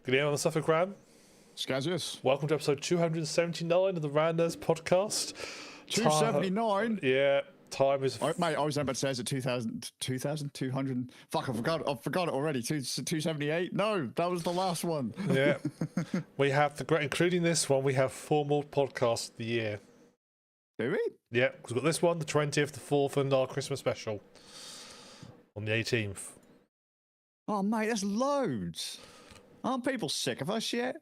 Good evening on the Suffolk Ram. Skazz. Welcome to episode 279 of the Randers podcast. 279? Yeah, time is... Mate, I was about to say, is it 2,200? Fuck, I forgot it already. 278? No, that was the last one. Yeah. We have, including this one, we have 4 more podcasts of the year. Do we? Yeah, we've got this one, the 20th, the 4th, and our Christmas special on the 18th. Oh, mate, that's loads. Aren't people sick of us yet?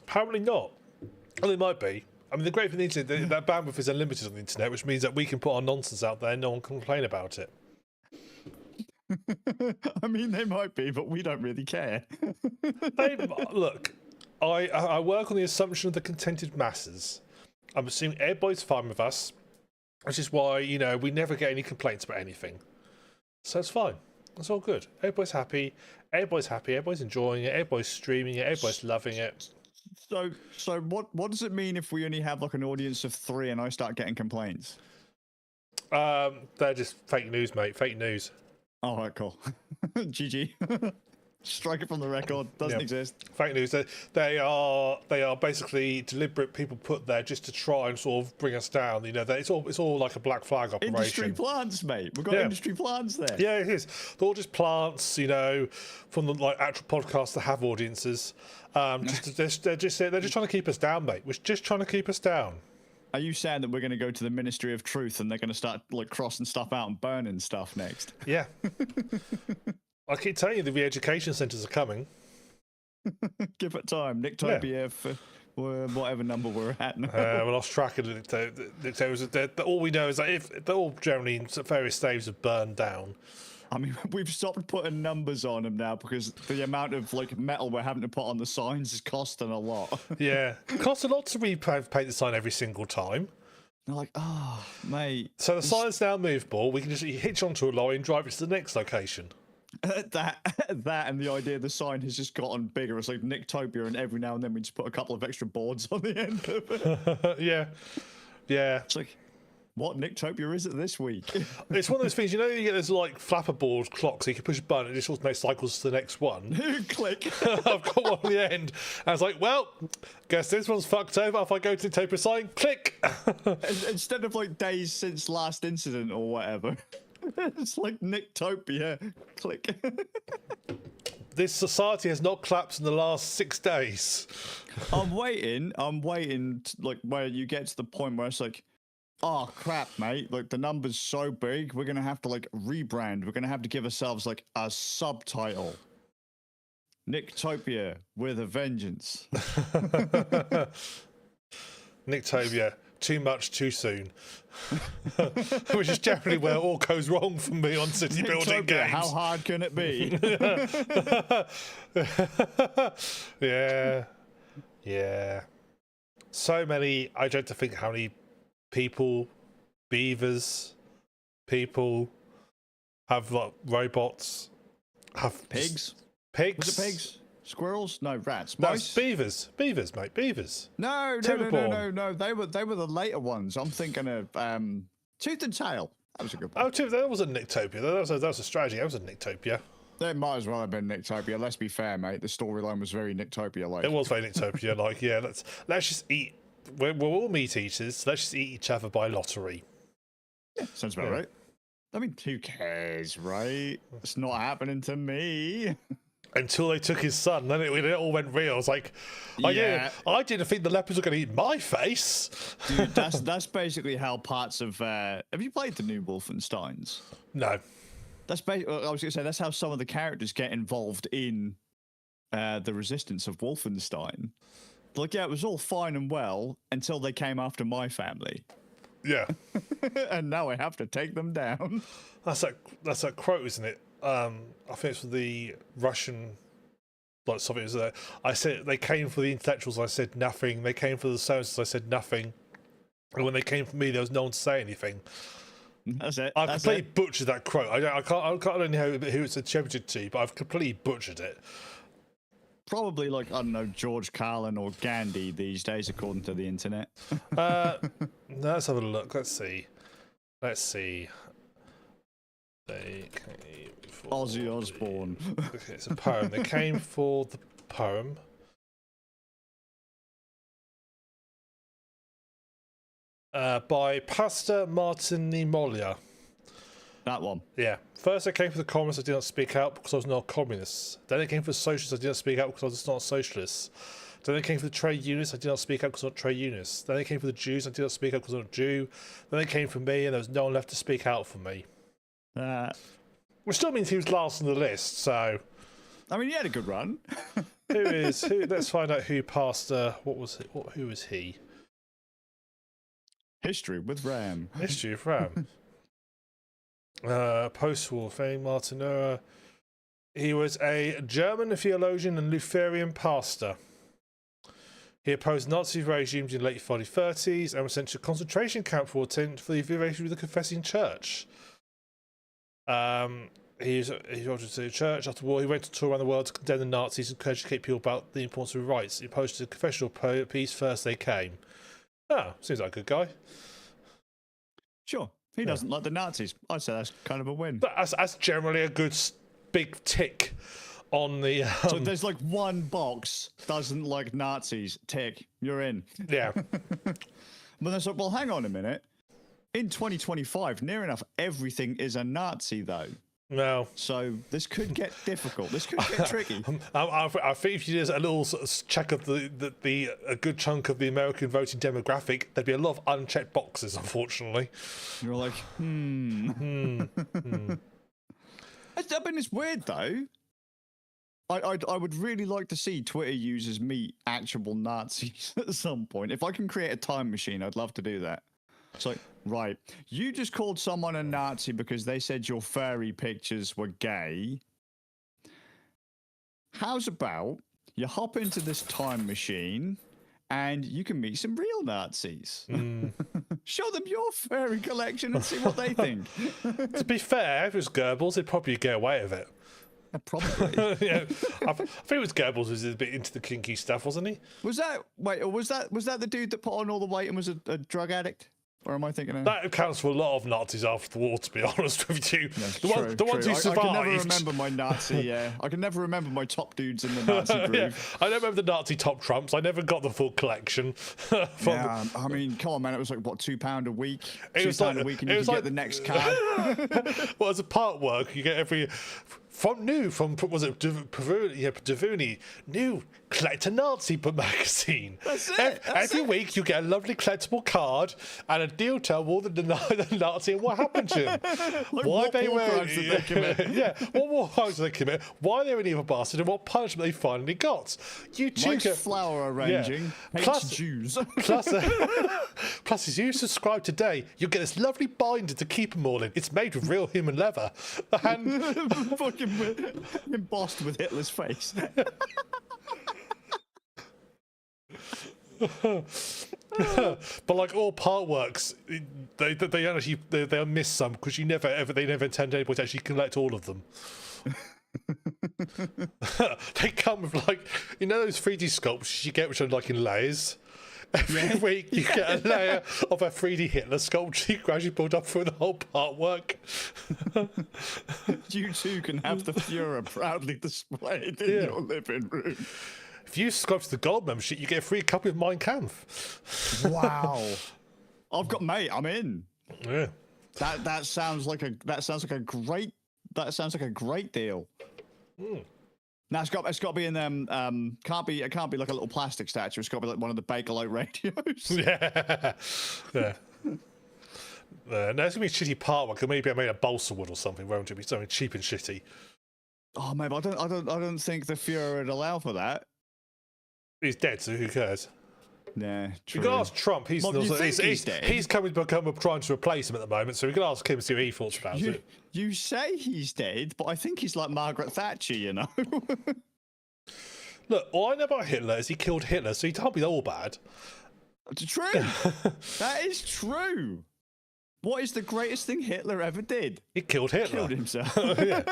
Apparently not. Well, they might be. I mean, the great thing is that bandwidth is unlimited on the internet, which means that we can put our nonsense out there and no one can complain about it. I mean, they might be, but we don't really care. Look, I work on the assumption of the contented masses. I'm assuming everybody's fine with us, which is why, you know, we never get any complaints about anything. So it's fine. It's all good. Everybody's happy. Everybody's enjoying it. Everybody's streaming it. Everybody's loving it. So what does it mean if we only have like an audience of 3 and I start getting complaints? They're just fake news, mate. Fake news. All right, cool. GG. Strike it from the record. Doesn't exist. Fake news. They are basically deliberate people put there just to try and sort of bring us down. You know, it's all like a black flag operation. Industry plants, mate. We've got industry plants there. Yeah, it is. They're all just plants, you know, from the like actual podcasts that have audiences. They're just trying to keep us down, mate. We're just trying to keep us down. Are you saying that we're going to go to the Ministry of Truth and they're going to start like crossing stuff out and burning stuff next? Yeah. I keep telling you the re-education centres are coming. Give it time. Nicktopia for whatever number we're at now. We lost track of it. All we know is that if they're all generally in various stages of burned down. I mean, we've stopped putting numbers on them now because the amount of like metal we're having to put on the signs is costing a lot. Yeah, it costs a lot to repaint the sign every single time. They're like, oh, mate. So the sign's now movable. We can just hitch onto a lorry and drive it to the next location. That and the idea the sign has just gotten bigger. It's like Nicktopia, and every now and then we just put a couple of extra boards on the end of it. Yeah. It's like, what Nicktopia is it this week? It's one of those things, you know, you get those like flapper board clocks, so you can push a button and it just automatically cycles to the next one. Click. I've got one on the end. And I was like, well, guess this one's fucked over. If I go to Nicktopia sign, click. Instead of like days since last incident or whatever. It's like Nicktopia. Click. This society has not collapsed in the last 6 days. I'm waiting like where you get to the point where it's like, oh crap, mate, like the number's so big, we're gonna have to like rebrand. We're gonna have to give ourselves like a subtitle. Nicktopia with a vengeance. Nicktopia, too much too soon. Which is generally where it all goes wrong for me on city building games. How hard can it be? Yeah. So many, I don't think how many people, beavers, people have like robots, have pigs. Was it pigs? Squirrels? No, rats. No, Mice? Beavers, mate, beavers. No. They were the later ones. I'm thinking of Tooth and Tail. That was a good one. Oh, that wasn't Nicktopia. That was a strategy. That was a Nicktopia. That might as well have been Nicktopia. Let's be fair, mate. The storyline was very Nicktopia-like. It was very Nicktopia. Like, yeah, let's just eat. We're all meat eaters. Let's just eat each other by lottery. Yeah, sounds about right. I mean, who cares, right? It's not happening to me. Until they took his son, then it all went real. I was like, I didn't think the leopards were going to eat my face. Dude, that's basically how parts of. Have you played the new Wolfensteins? No. That's basically. I was going to say that's how some of the characters get involved in the resistance of Wolfenstein. Like, yeah, it was all fine and well until they came after my family. Yeah. And now I have to take them down. That's that quote, isn't it? I think it's for the Russian, like something. It was, I said they came for the intellectuals. I said nothing. They came for the scientists. I said nothing. And when they came for me, there was no one to say anything. That's it. I've completely butchered that quote. I can't know who it's attributed to, but I've completely butchered it. Probably like, I don't know, George Carlin or Gandhi these days, according to the internet. Let's have a look. Let's see. They came for Ozzy Osbourne. Okay, it's a poem. They came for the poem. By Pastor Martin Niemöller. That one. Yeah. First, I came for the communists. I did not speak out because I was not a communist. Then I came for the socialists. I did not speak out because I was not a socialist. Then I came for the trade unionists. I did not speak out because I was not a trade unionist. Then I came for the Jews. I did not speak out because I was not a Jew. Then they came for me, and there was no one left to speak out for me. Which still means he was last on the list. So, I mean, he had a good run. who? Let's find out who Pastor. What was it? Who was he? History with Ram. History of Ram. Post-war fame, Martin Niemöller. He was a German theologian and Lutheran pastor. He opposed Nazi regimes in the late 1930s and was sent to a concentration camp for the affiliation with the confessing church. He wanted to the church. After the war, he went to tour around the world to condemn the Nazis and educate people about the importance of rights. He opposed the confessional peace first they came. Seems like a good guy. Sure. He doesn't like the Nazis. I'd say that's kind of a win. But that's generally a good big tick on the... So there's like one box, doesn't like Nazis, tick, you're in. Yeah. But that's like, well, hang on a minute. In 2025, near enough everything is a Nazi, though. No. So this could get difficult. This could get tricky. I think if you did a little sort of check of a good chunk of the American voting demographic, there'd be a lot of unchecked boxes, unfortunately. You're like, I mean, it's weird, though. I would really like to see Twitter users meet actual Nazis at some point. If I can create a time machine, I'd love to do that. It's like, right, you just called someone a Nazi because they said your furry pictures were gay. How's about you hop into this time machine and you can meet some real Nazis? Show them your furry collection and see what they think. To be fair, if it was Goebbels, they'd probably get away with it. Probably. Yeah, I think it was Goebbels who was a bit into the kinky stuff, wasn't he? Was that the dude that put on all the weight and was a drug addict? Or am I thinking of... That accounts for a lot of Nazis after the war, to be honest with you. Yeah, the ones who survived. I can never remember my Nazi, I can never remember my top dudes in the Nazi group. Yeah, I don't remember the Nazi top trumps. I never got the full collection. I mean, come on, man. It was like, what, £2 a week? £2 a week and you could get the next card? Well, as a part work, you get every... was it Davuni, new collect a Nazi magazine. That's it. Every week you get a lovely collectible card and a deal tell more than the Nazi and what happened to him. Like why what they war were crimes did they commit? Yeah, what war crimes did they commit? Why they were an evil bastard and what punishment they finally got. You two Likes flower arranging, hates Jews. Plus, if you subscribe today, you'll get this lovely binder to keep them all in. It's made with real human leather. And fucking embossed with Hitler's face. But like all part works, they miss some because they never intend anybody to actually collect all of them. They come with those 3D sculptures you get which are like in layers. Every week you get a layer of a 3D Hitler sculpture you gradually build up through the whole part work. You too can have the Fuhrer proudly displayed in your living room. If you subscribe to the gold membership, you get a free copy of Mein Kampf. Wow. I'm in. Yeah. That sounds like a great deal. Now it's got to be in them. It can't be like a little plastic statue. It's got to be like one of the Bakelite radios. Yeah. No, it's gonna be a shitty part work. Maybe I made a balsa wood or something. Won't it be something cheap and shitty? Oh, maybe I don't think the Fuhrer would allow for that. He's dead, so who cares? Nah, true. We can ask Trump. He's dead? He's coming trying to replace him at the moment, so we can ask him to see what he thoughts about it. You say he's dead, but I think he's like Margaret Thatcher, you know. Look, all I know about Hitler is he killed Hitler, so he can't be all bad. It's true. That is true. What is the greatest thing Hitler ever did? He killed Hitler. Killed himself. Yeah.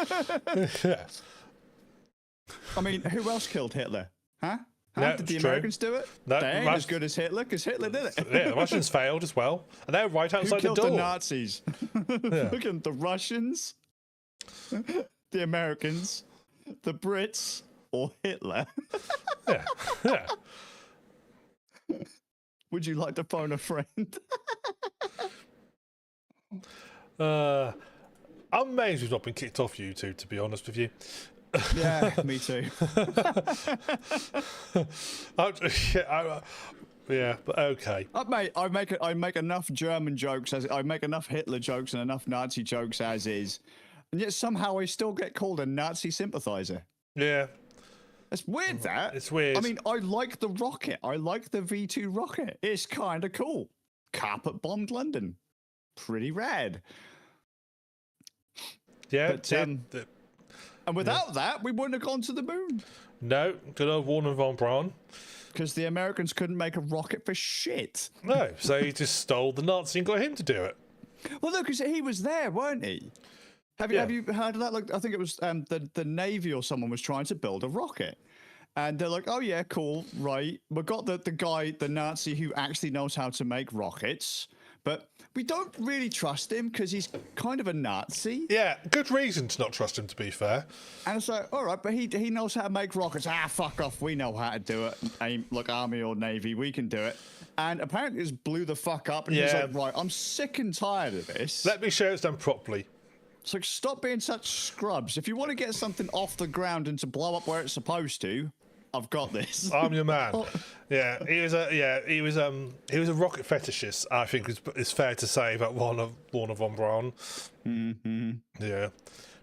I mean, who else killed Hitler? Huh? How did the Americans do it? No, they ain't as good as Hitler, because Hitler did it. Yeah, the Russians failed as well. And they're right outside Who killed the door. the Nazis? Look at the Russians. The Americans, the Brits, or Hitler? Yeah, yeah. Would you like to phone a friend? I'm amazed we've not been kicked off YouTube, to be honest with you. Yeah, me too. Yeah, but okay. Mate, I make enough German jokes, I make enough Hitler jokes and enough Nazi jokes as is, and yet somehow I still get called a Nazi sympathizer. Yeah. It's weird, that. It's weird. I mean, I like the rocket. I like the V2 rocket. It's kind of cool. Carpet bombed London. Pretty rad. Yeah. But, and without that, we wouldn't have gone to the moon. No, good old Werner von Braun. Because the Americans couldn't make a rocket for shit. No, so he just stole the Nazi and got him to do it. Well, no, because he was there, weren't he? Have you heard of that? Like, I think it was the Navy or someone was trying to build a rocket. And they're like, oh, yeah, cool, right. We've got the guy, the Nazi who actually knows how to make rockets. But we don't really trust him because he's kind of a Nazi. Yeah, good reason to not trust him, to be fair. And it's like, all right, but he knows how to make rockets. Fuck off. We know how to do it. Look, Army or Navy, we can do it. And apparently it just blew the fuck up. And he's like, right, I'm sick and tired of this. Let me show it's done properly. So stop being such scrubs. If you want to get something off the ground and to blow up where it's supposed to, I've got this. I'm your man. Yeah, he was a rocket fetishist, I think it's fair to say about Warner von Braun. Mm-hmm. Yeah.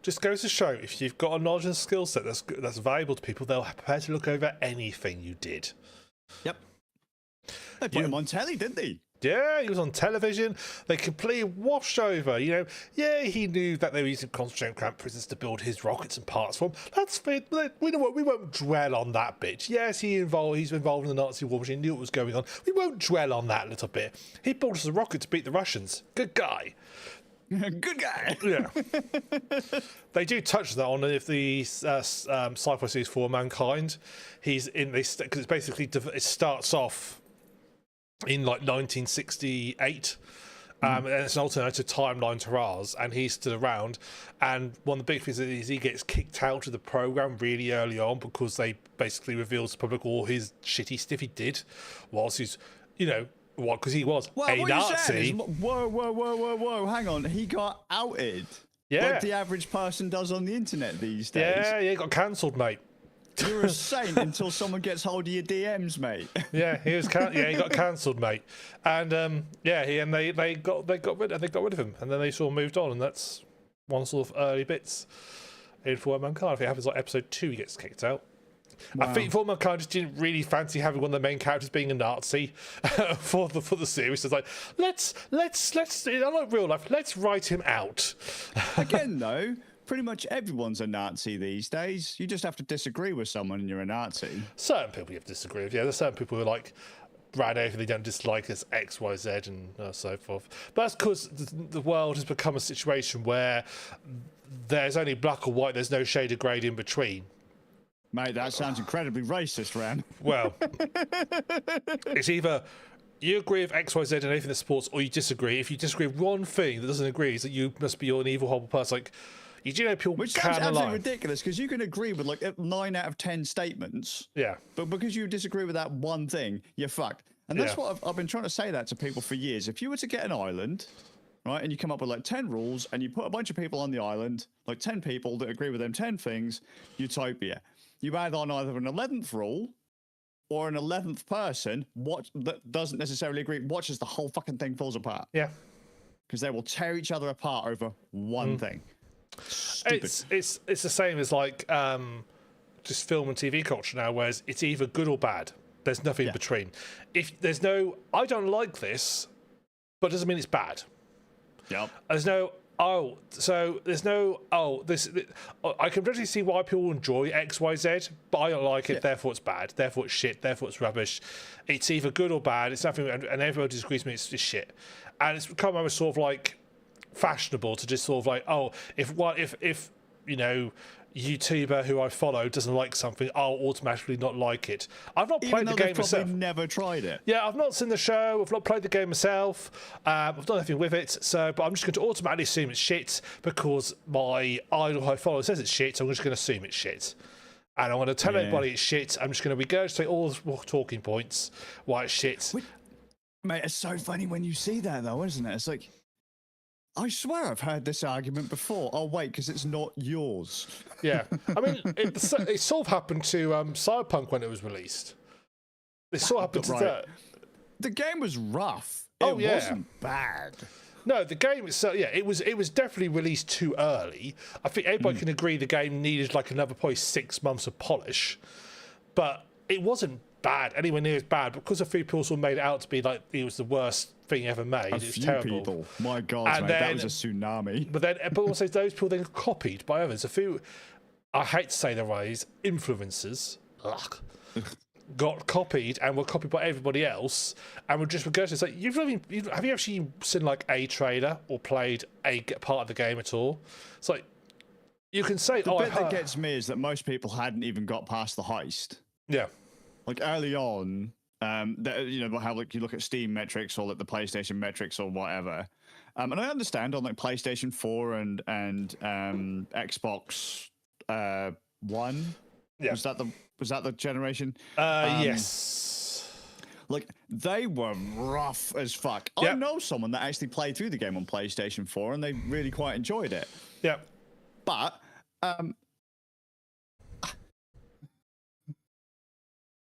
Just goes to show, if you've got a knowledge and skill set that's valuable to people, they'll prepare to look over anything you did. Yep. They put him on telly, didn't they? Yeah, he was on television. They completely washed over. Yeah, he knew that they were using concentration camp prisoners to build his rockets and parts for him. That's fine. We won't dwell on that bit. Yes, he's involved in the Nazi war machine, knew what was going on. We won't dwell on that little bit. He built us a rocket to beat the Russians. Good guy. Good guy. Yeah. They do touch that on if the sci-fi series For Mankind. He's in this because it's basically it starts off in like 1968, and it's an alternative timeline to ours, and he's still around. And one of the big things is he gets kicked out of the program really early on because they basically reveal to the public all his shitty stuff he did whilst he's, because he was a Nazi. Whoa, hang on. He got outed. Yeah. Like the average person does on the internet these days. Yeah, he got cancelled, mate. You're a saint until someone gets hold of your DMs, mate. Yeah, he got cancelled, mate. And they got rid of him, and then they sort of moved on, and that's one sort of early bits in For Mankind. I think it happens like episode 2, he gets kicked out. Wow. I think For Mankind just didn't really fancy having one of the main characters being a Nazi for the series. It's like let's unlike real life, let's write him out. Again, though. Pretty much everyone's a Nazi these days. You just have to disagree with someone and you're a Nazi. Certain people you have to disagree with. Yeah, there's certain people who are like Brad A, they don't dislike us X, Y, Z, and so forth. But that's because the world has become a situation where there's only black or white. There's no shade of grey in between. Mate, that sounds incredibly racist, Ram. Well, it's either you agree with X, Y, Z and anything that supports, or you disagree. If you disagree with one thing that doesn't agree, is that you must be an evil, horrible person. Like, you do know people Which can sounds absolutely align. ridiculous because you can agree with like 9 out of 10 statements. Yeah. But because you disagree with that one thing, you're fucked. And that's what I've been trying to say that to people for years. If you were to get an island, right, and you come up with like 10 rules and you put a bunch of people on the island, like 10 people that agree with them 10 things, utopia. You add on either an 11th rule or an 11th person that doesn't necessarily agree, watches the whole fucking thing falls apart. Yeah. Because they will tear each other apart over one thing. Stupid. It's the same as like just film and TV culture now, whereas it's either good or bad. There's nothing in between. If there's no, I don't like this, but it doesn't mean it's bad. Yep. There's no this. I can potentially see why people enjoy X, Y, Z, but I don't like it. Therefore, it's bad. Therefore, it's shit. Therefore, it's rubbish. It's either good or bad. It's nothing, and everybody disagrees with me. It's just shit, and it's become almost sort of like fashionable to just sort of like, if YouTuber who I follow doesn't like something, I'll automatically not like it. I've not Even played the though game they've probably myself. never tried it. Yeah, I've not seen the show. I've not played the game myself. I've done nothing with it. So, but I'm just going to automatically assume it's shit because my idol who I follow says it's shit. So I'm just going to assume it's shit. And I'm going to tell everybody it's shit. I'm just going to regurgitate all the talking points why it's shit. Mate, it's so funny when you see that, though, isn't it? It's like, I swear I've heard this argument before. Oh, wait, because it's not yours. Yeah. I mean, it sort of happened to Cyberpunk when it was released. It sort of happened to that. The game was rough. Oh, it wasn't bad. No, the game itself, it was definitely released too early. I think everybody can agree the game needed like another probably 6 months of polish, but it wasn't bad, anywhere near as bad, because a few people sort of made it out to be like it was the worst thing ever made. It's terrible. People. My God, and mate, then, that was a tsunami. But also those people then copied by others. A few, I hate to say the ways, influencers got copied and were copied by everybody else, and were just regurgitated. It's like, have you actually seen like a trailer or played a part of the game at all? It's like you can say. The bit that gets me is that most people hadn't even got past the heist. Yeah. Like early on, you know how like you look at Steam metrics or like the PlayStation metrics or whatever, and I understand on like PlayStation 4 and Xbox One. Yeah. Was that the generation? Yes. Like they were rough as fuck. Yep. I know someone that actually played through the game on PlayStation 4 and they really quite enjoyed it. Yeah. But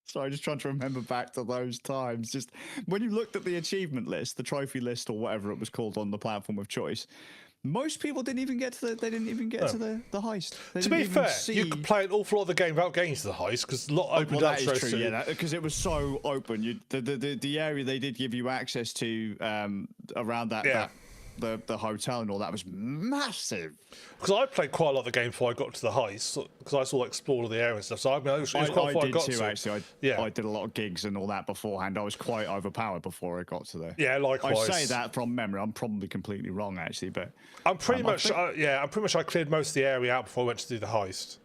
sorry, just trying to remember back to those times. Just when you looked at the achievement list, the trophy list, or whatever it was called on the platform of choice, most people didn't even get to the. They didn't even get to the heist. To be fair, you could play an awful lot of the game without getting to the heist because a lot opened up so soon. Yeah, because it was so open. The area they did give you access to around that. The hotel and all that was massive. Because I played quite a lot of the game before I got to the heist, because I sort of explored all the area and stuff. So I mean, it was quite far I got to. Actually, I did a lot of gigs and all that beforehand. I was quite overpowered before I got to there. Yeah, likewise. I say that from memory. I'm probably completely wrong, actually, but I'm pretty much. I'm pretty much. I cleared most of the area out before I went to do the heist.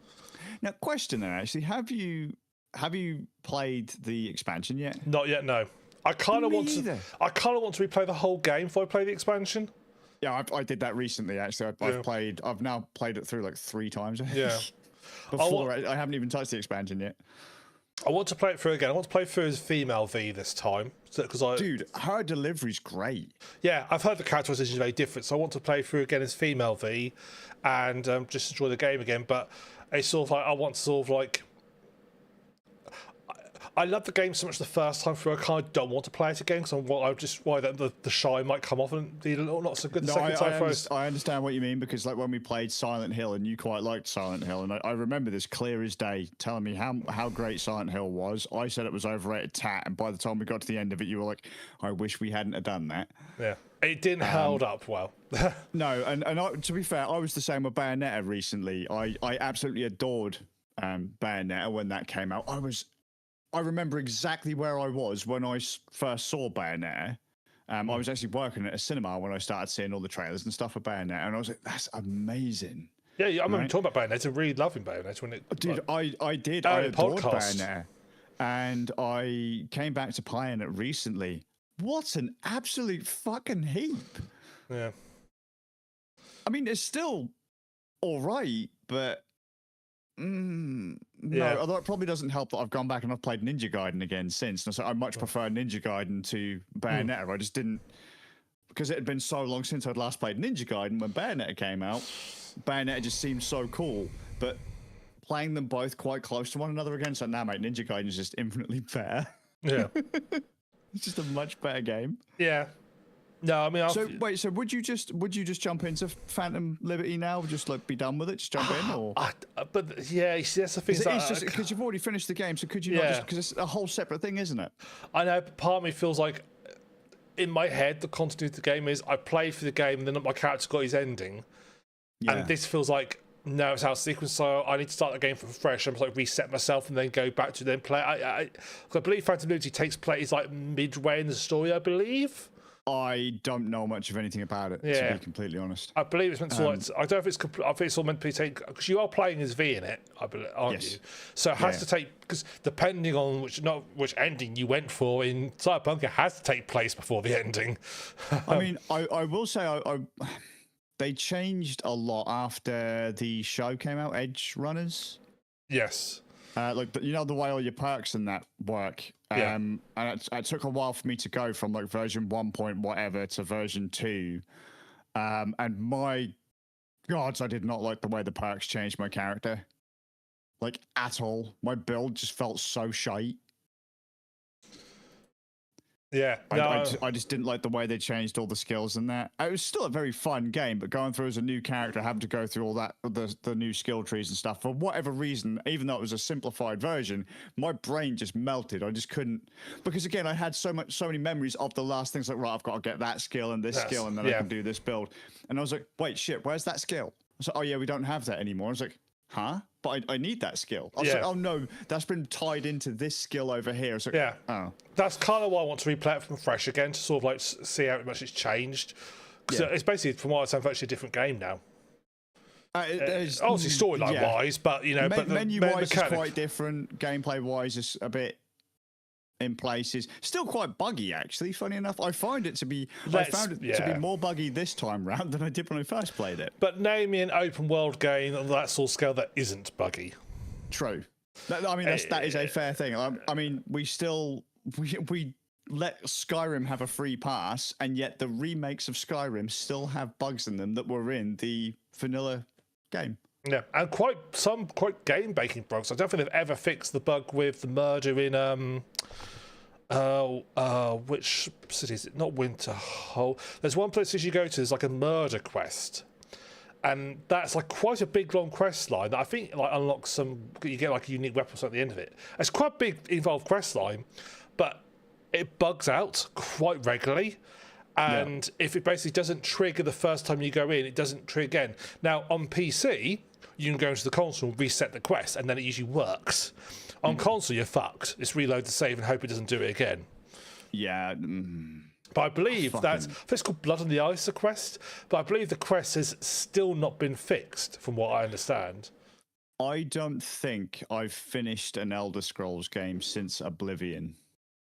Now, question then, actually, have you played the expansion yet? Not yet. No. I kind of want to. I kind of want to replay the whole game before I play the expansion. Yeah, I did that recently. Actually, I've now played it through like 3 times. Yeah. I haven't even touched the expansion yet. I want to play it through again. I want to play through as female V this time, dude, her delivery's great. Yeah, I've heard the characterization is very different, so I want to play through again as female V, and just enjoy the game again. But it's sort of like I want to sort of like. I love the game so much the first time through. I kind of don't want to play it again because I just worry that the shy might come off and be not so good the second time through. I understand what you mean, because like when we played Silent Hill and you quite liked Silent Hill, and I remember this clear as day, telling me how great Silent Hill was. I said it was overrated tat, and by the time we got to the end of it, you were like, I wish we hadn't have done that. Yeah, it didn't hold up well. No, and to be fair, I was the same with Bayonetta recently. I absolutely adored Bayonetta when that came out. I remember exactly where I was when I first saw Bayonetta. I was actually working at a cinema when I started seeing all the trailers and stuff for Bayonetta, and I was like, that's amazing. Yeah, I remember talking about Bayonetta and really loving Bayonetta when it... Dude, I did. I adored Bayonetta. And I came back to playing it recently. What an absolute fucking heap. Yeah. I mean, it's still all right, but... No, although it probably doesn't help that I've gone back and I've played Ninja Gaiden again since. And so I much prefer Ninja Gaiden to Bayonetta. I just didn't, because it had been so long since I'd last played Ninja Gaiden. When Bayonetta came out, Bayonetta just seemed so cool. But playing them both quite close to one another again, so now, mate, Ninja Gaiden is just infinitely better. Yeah. It's just a much better game. Yeah. No, I mean, so wait. So would you just jump into Phantom Liberty now? Just like be done with it? Just jump in, or? But yeah, that's the thing. It's just because you've already finished the game. So could you not just? Because it's a whole separate thing, isn't it? I know. But part of me feels like, in my head, the continuity of the game is I played for the game, and then my character got his ending, and this feels like no, it's out of sequence. So I need to start the game from fresh. I'm like reset myself and then go back to then play. I believe Phantom Liberty takes place like midway in the story. I believe. I don't know much of anything about it, to be completely honest. I believe it's meant to. I don't know if it's. I think it's all meant to be taken because you are playing as V in it, I believe, aren't you? So it has to take because depending on which ending you went for in Cyberpunk, it has to take place before the ending. I mean, I will say they changed a lot after the show came out, Edge Runners. Yes. Like the way all your perks and that work. And it took a while for me to go from like version 1 point whatever to version 2. And my gods, I did not like the way the perks changed my character. Like at all. My build just felt so shite. Yeah, I just didn't like the way they changed all the skills and that. It was still a very fun game, but going through as a new character, having to go through all that, the new skill trees and stuff, for whatever reason, even though it was a simplified version, my brain just melted. I just couldn't, because again, I had so many memories of the last things, like, right, I've got to get that skill and this skill, and then I can do this build. And I was like, wait, shit, where's that skill? I was like, oh yeah, we don't have that anymore. I was like, huh? But I need that skill. I was like, oh no, that's been tied into this skill over here. So oh, that's kind of why I want to replay it from fresh again to sort of like see how much it's changed. Because it's basically, from what I understand, actually a different game now. Obviously storyline wise, but but menu wise is quite different. Gameplay wise is a bit in places. Still quite buggy, actually. Funny enough, I found it to be more buggy this time round than I did when I first played it. But name me an open world game on that sort of scale that isn't buggy. True. I mean, that is a fair thing. I mean, we let Skyrim have a free pass, and yet the remakes of Skyrim still have bugs in them that were in the vanilla game. Yeah, and quite game breaking bugs. I don't think they've ever fixed the bug with the murder in which city is it? Not Winterhold. There's one place you go to. There's like a murder quest, and that's like quite a big long quest line that I think like unlocks some. You get like a unique weapon at the end of it. It's quite a big involved quest line, but it bugs out quite regularly. And if it basically doesn't trigger the first time you go in, it doesn't trigger again. Now on PC, you can go into the console and reset the quest, and then it usually works. On console, you're fucked. It's reload the save and hope it doesn't do it again. Yeah. But I believe it's called Blood on the Ice, the quest. But I believe the quest has still not been fixed, from what I understand. I don't think I've finished an Elder Scrolls game since Oblivion.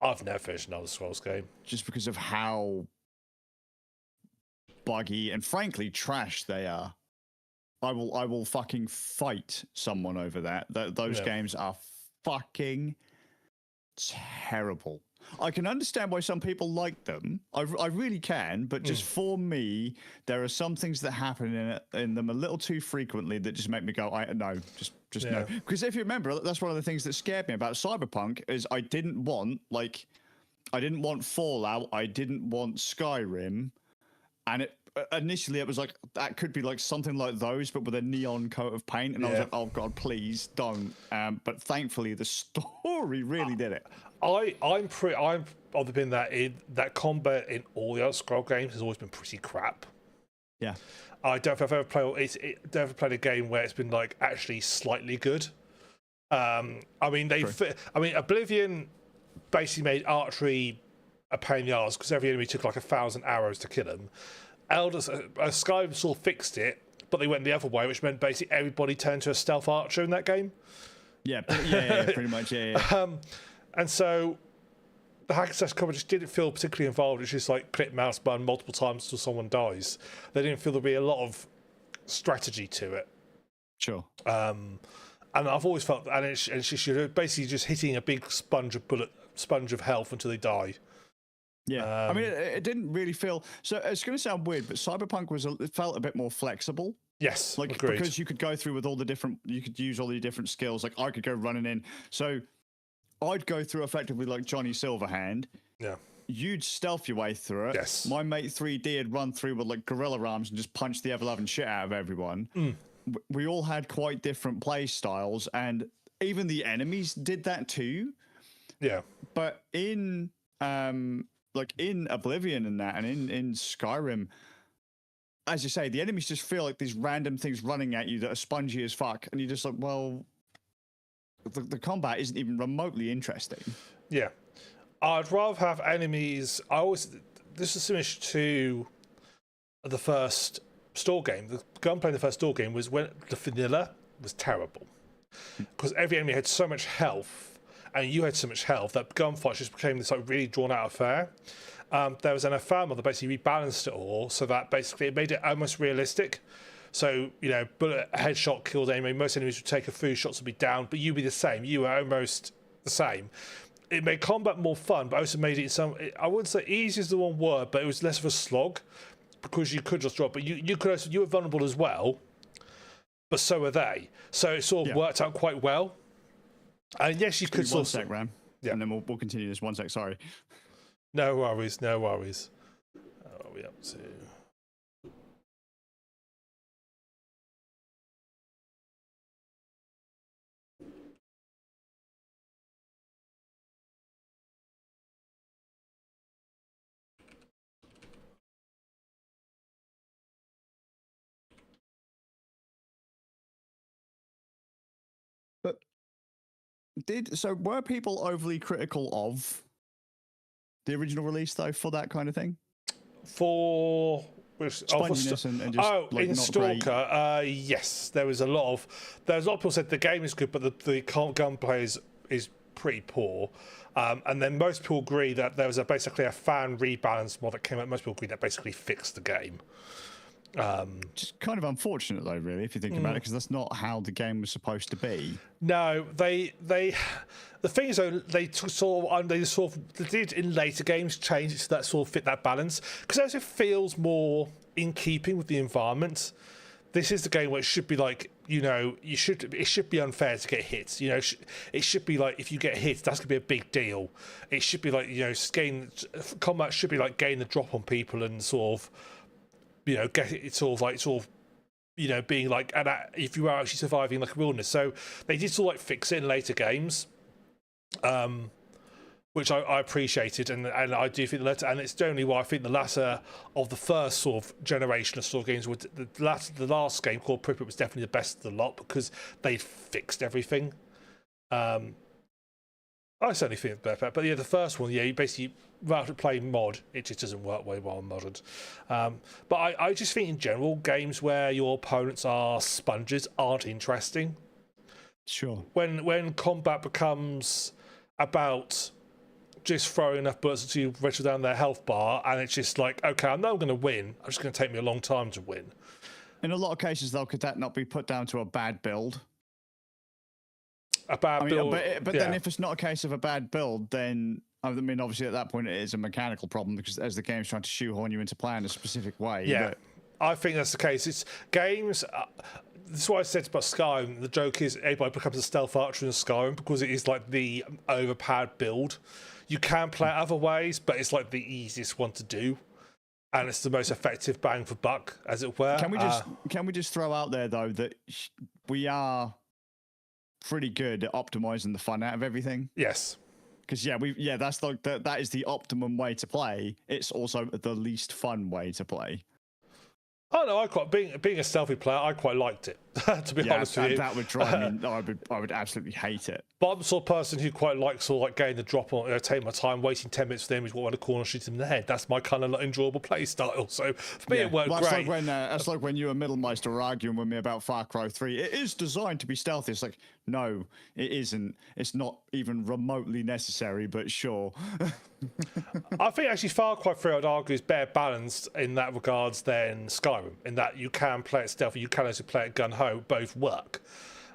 I've never finished an Elder Scrolls game. Just because of how buggy and frankly trash they are. I will fucking fight someone over that. Those games are fucking terrible. I can understand why some people like them. I really can, but just for me, there are some things that happen in them a little too frequently that just make me go, no. Because if you remember, that's one of the things that scared me about Cyberpunk is I didn't want Fallout, I didn't want Skyrim, and initially it was like that could be like something like those but with a neon coat of paint, and I was like, oh god, please don't. But thankfully the story really did it. I'm of the opinion that combat in all the other Scroll games has always been pretty crap. Yeah, I don't know if I've ever played a game where it's been like actually slightly good. I mean Oblivion basically made archery a pain in the arse because every enemy took like 1,000 arrows to kill them. Skyrim sort of fixed it, but they went the other way, which meant basically everybody turned to a stealth archer in that game. Yeah, pretty much, yeah. And so the hack and slash combat just didn't feel particularly involved. It's just like click mouse button multiple times until someone dies. They didn't feel there'd be a lot of strategy to it. Sure. And I've always felt, and it's just you're basically just hitting a big sponge of health until they die. Yeah, I mean, it didn't really feel. So it's going to sound weird, but Cyberpunk it felt a bit more flexible. Yes, like agreed. Because you could go through with all the different, you could use all the different skills. Like I could go running in, so I'd go through effectively like Johnny Silverhand. Yeah. You'd stealth your way through it. Yes. My mate 3D would run through with like gorilla arms and just punch the ever-loving shit out of everyone. We all had quite different play styles, and even the enemies did that too. Yeah. But in like in Oblivion and that, and in Skyrim, as you say, the enemies just feel like these random things running at you that are spongy as fuck, and you're just like, well, the combat isn't even remotely interesting. Yeah. I'd rather have enemies. this is similar to the first store game. The gunplay in the first store game was when the vanilla was terrible because every enemy had so much health and you had so much health that gunfights just became this like really drawn out affair. There was an FAR mod that basically rebalanced it all so that basically it made it almost realistic. So, you know, bullet headshot killed enemy. Most enemies would take a few shots and be down, but you'd be the same. You were almost the same. It made combat more fun, but also made it I wouldn't say easy is the one word, but it was less of a slog because you could just drop. But you could also, you were vulnerable as well, but so were they. So it sort of worked out quite well. And yes, you could sort of... One sec, Ram. Yeah. And then we'll continue this. 1 sec, sorry. No worries, no worries. What are we up to? But were people overly critical of the original release though for that kind of thing? For sponginess and just like, in not Stalker, yes, there was a lot of people said the game is good, but the gunplay is pretty poor. And then most people agree that there was basically a fan rebalance mod that came out. Most people agree that basically fixed the game. Just kind of unfortunate though, really, if you think about it, because that's not how the game was supposed to be. No, the thing is though, they did in later games change it so that sort of fit that balance because as it feels more in keeping with the environment. This is the game where it should be like, you know, it should be unfair to get hit. You know, it should be like if you get hit, that's gonna be a big deal. It should be like, you know, combat should be like getting the drop on people and sort of, you know, get it sort of, you know, being like, and if you are actually surviving like a wilderness. So they did sort of like fix it in later games, which I appreciated, and I do think and it's generally why I think the latter of the first sort of generation of sort of games, the last game called Pripyat was definitely the best of the lot because they fixed everything. I certainly think it's better, but yeah, the first one, yeah, you basically rather play mod, it just doesn't work very well modded. But I just think in general, games where your opponents are sponges aren't interesting. Sure. When combat becomes about just throwing enough bullets to rattle down their health bar, and it's just like, okay, I know I'm going to win. I'm just going to take me a long time to win. In a lot of cases, though, could that not be put down to a bad build? A bad build, but then if it's not a case of a bad build, then I mean, obviously at that point it is a mechanical problem because as the game's trying to shoehorn you into playing a specific way. Yeah, I think that's the case. It's games. This is what I said about Skyrim. The joke is everybody becomes a stealth archer in Skyrim because it is like the overpowered build. You can play it other ways, but it's like the easiest one to do, and it's the most effective bang for buck, as it were. Can we just throw out there though that we are pretty good at optimizing the fun out of everything? Yes. Because that's like that is the optimum way to play. It's also the least fun way to play. Oh no, being a stealthy player, I quite liked it. To be honest with you, that would drive me. I would absolutely hate it. But I'm the sort of person who quite likes sort of like getting the drop on, taking my time, waiting 10 minutes for the image, walk around the corner, shoot him in the head. That's my kind of like enjoyable play style. So for me, it worked great. That's like when you and Middlemeister were arguing with me about Far Cry 3. It is designed to be stealthy. It's like, no, it isn't. It's not even remotely necessary, but sure. I think actually Far Cry 3, I'd argue, is better balanced in that regards than Skyrim, in that you can play it stealthy, you can also play it gun-ho, both work.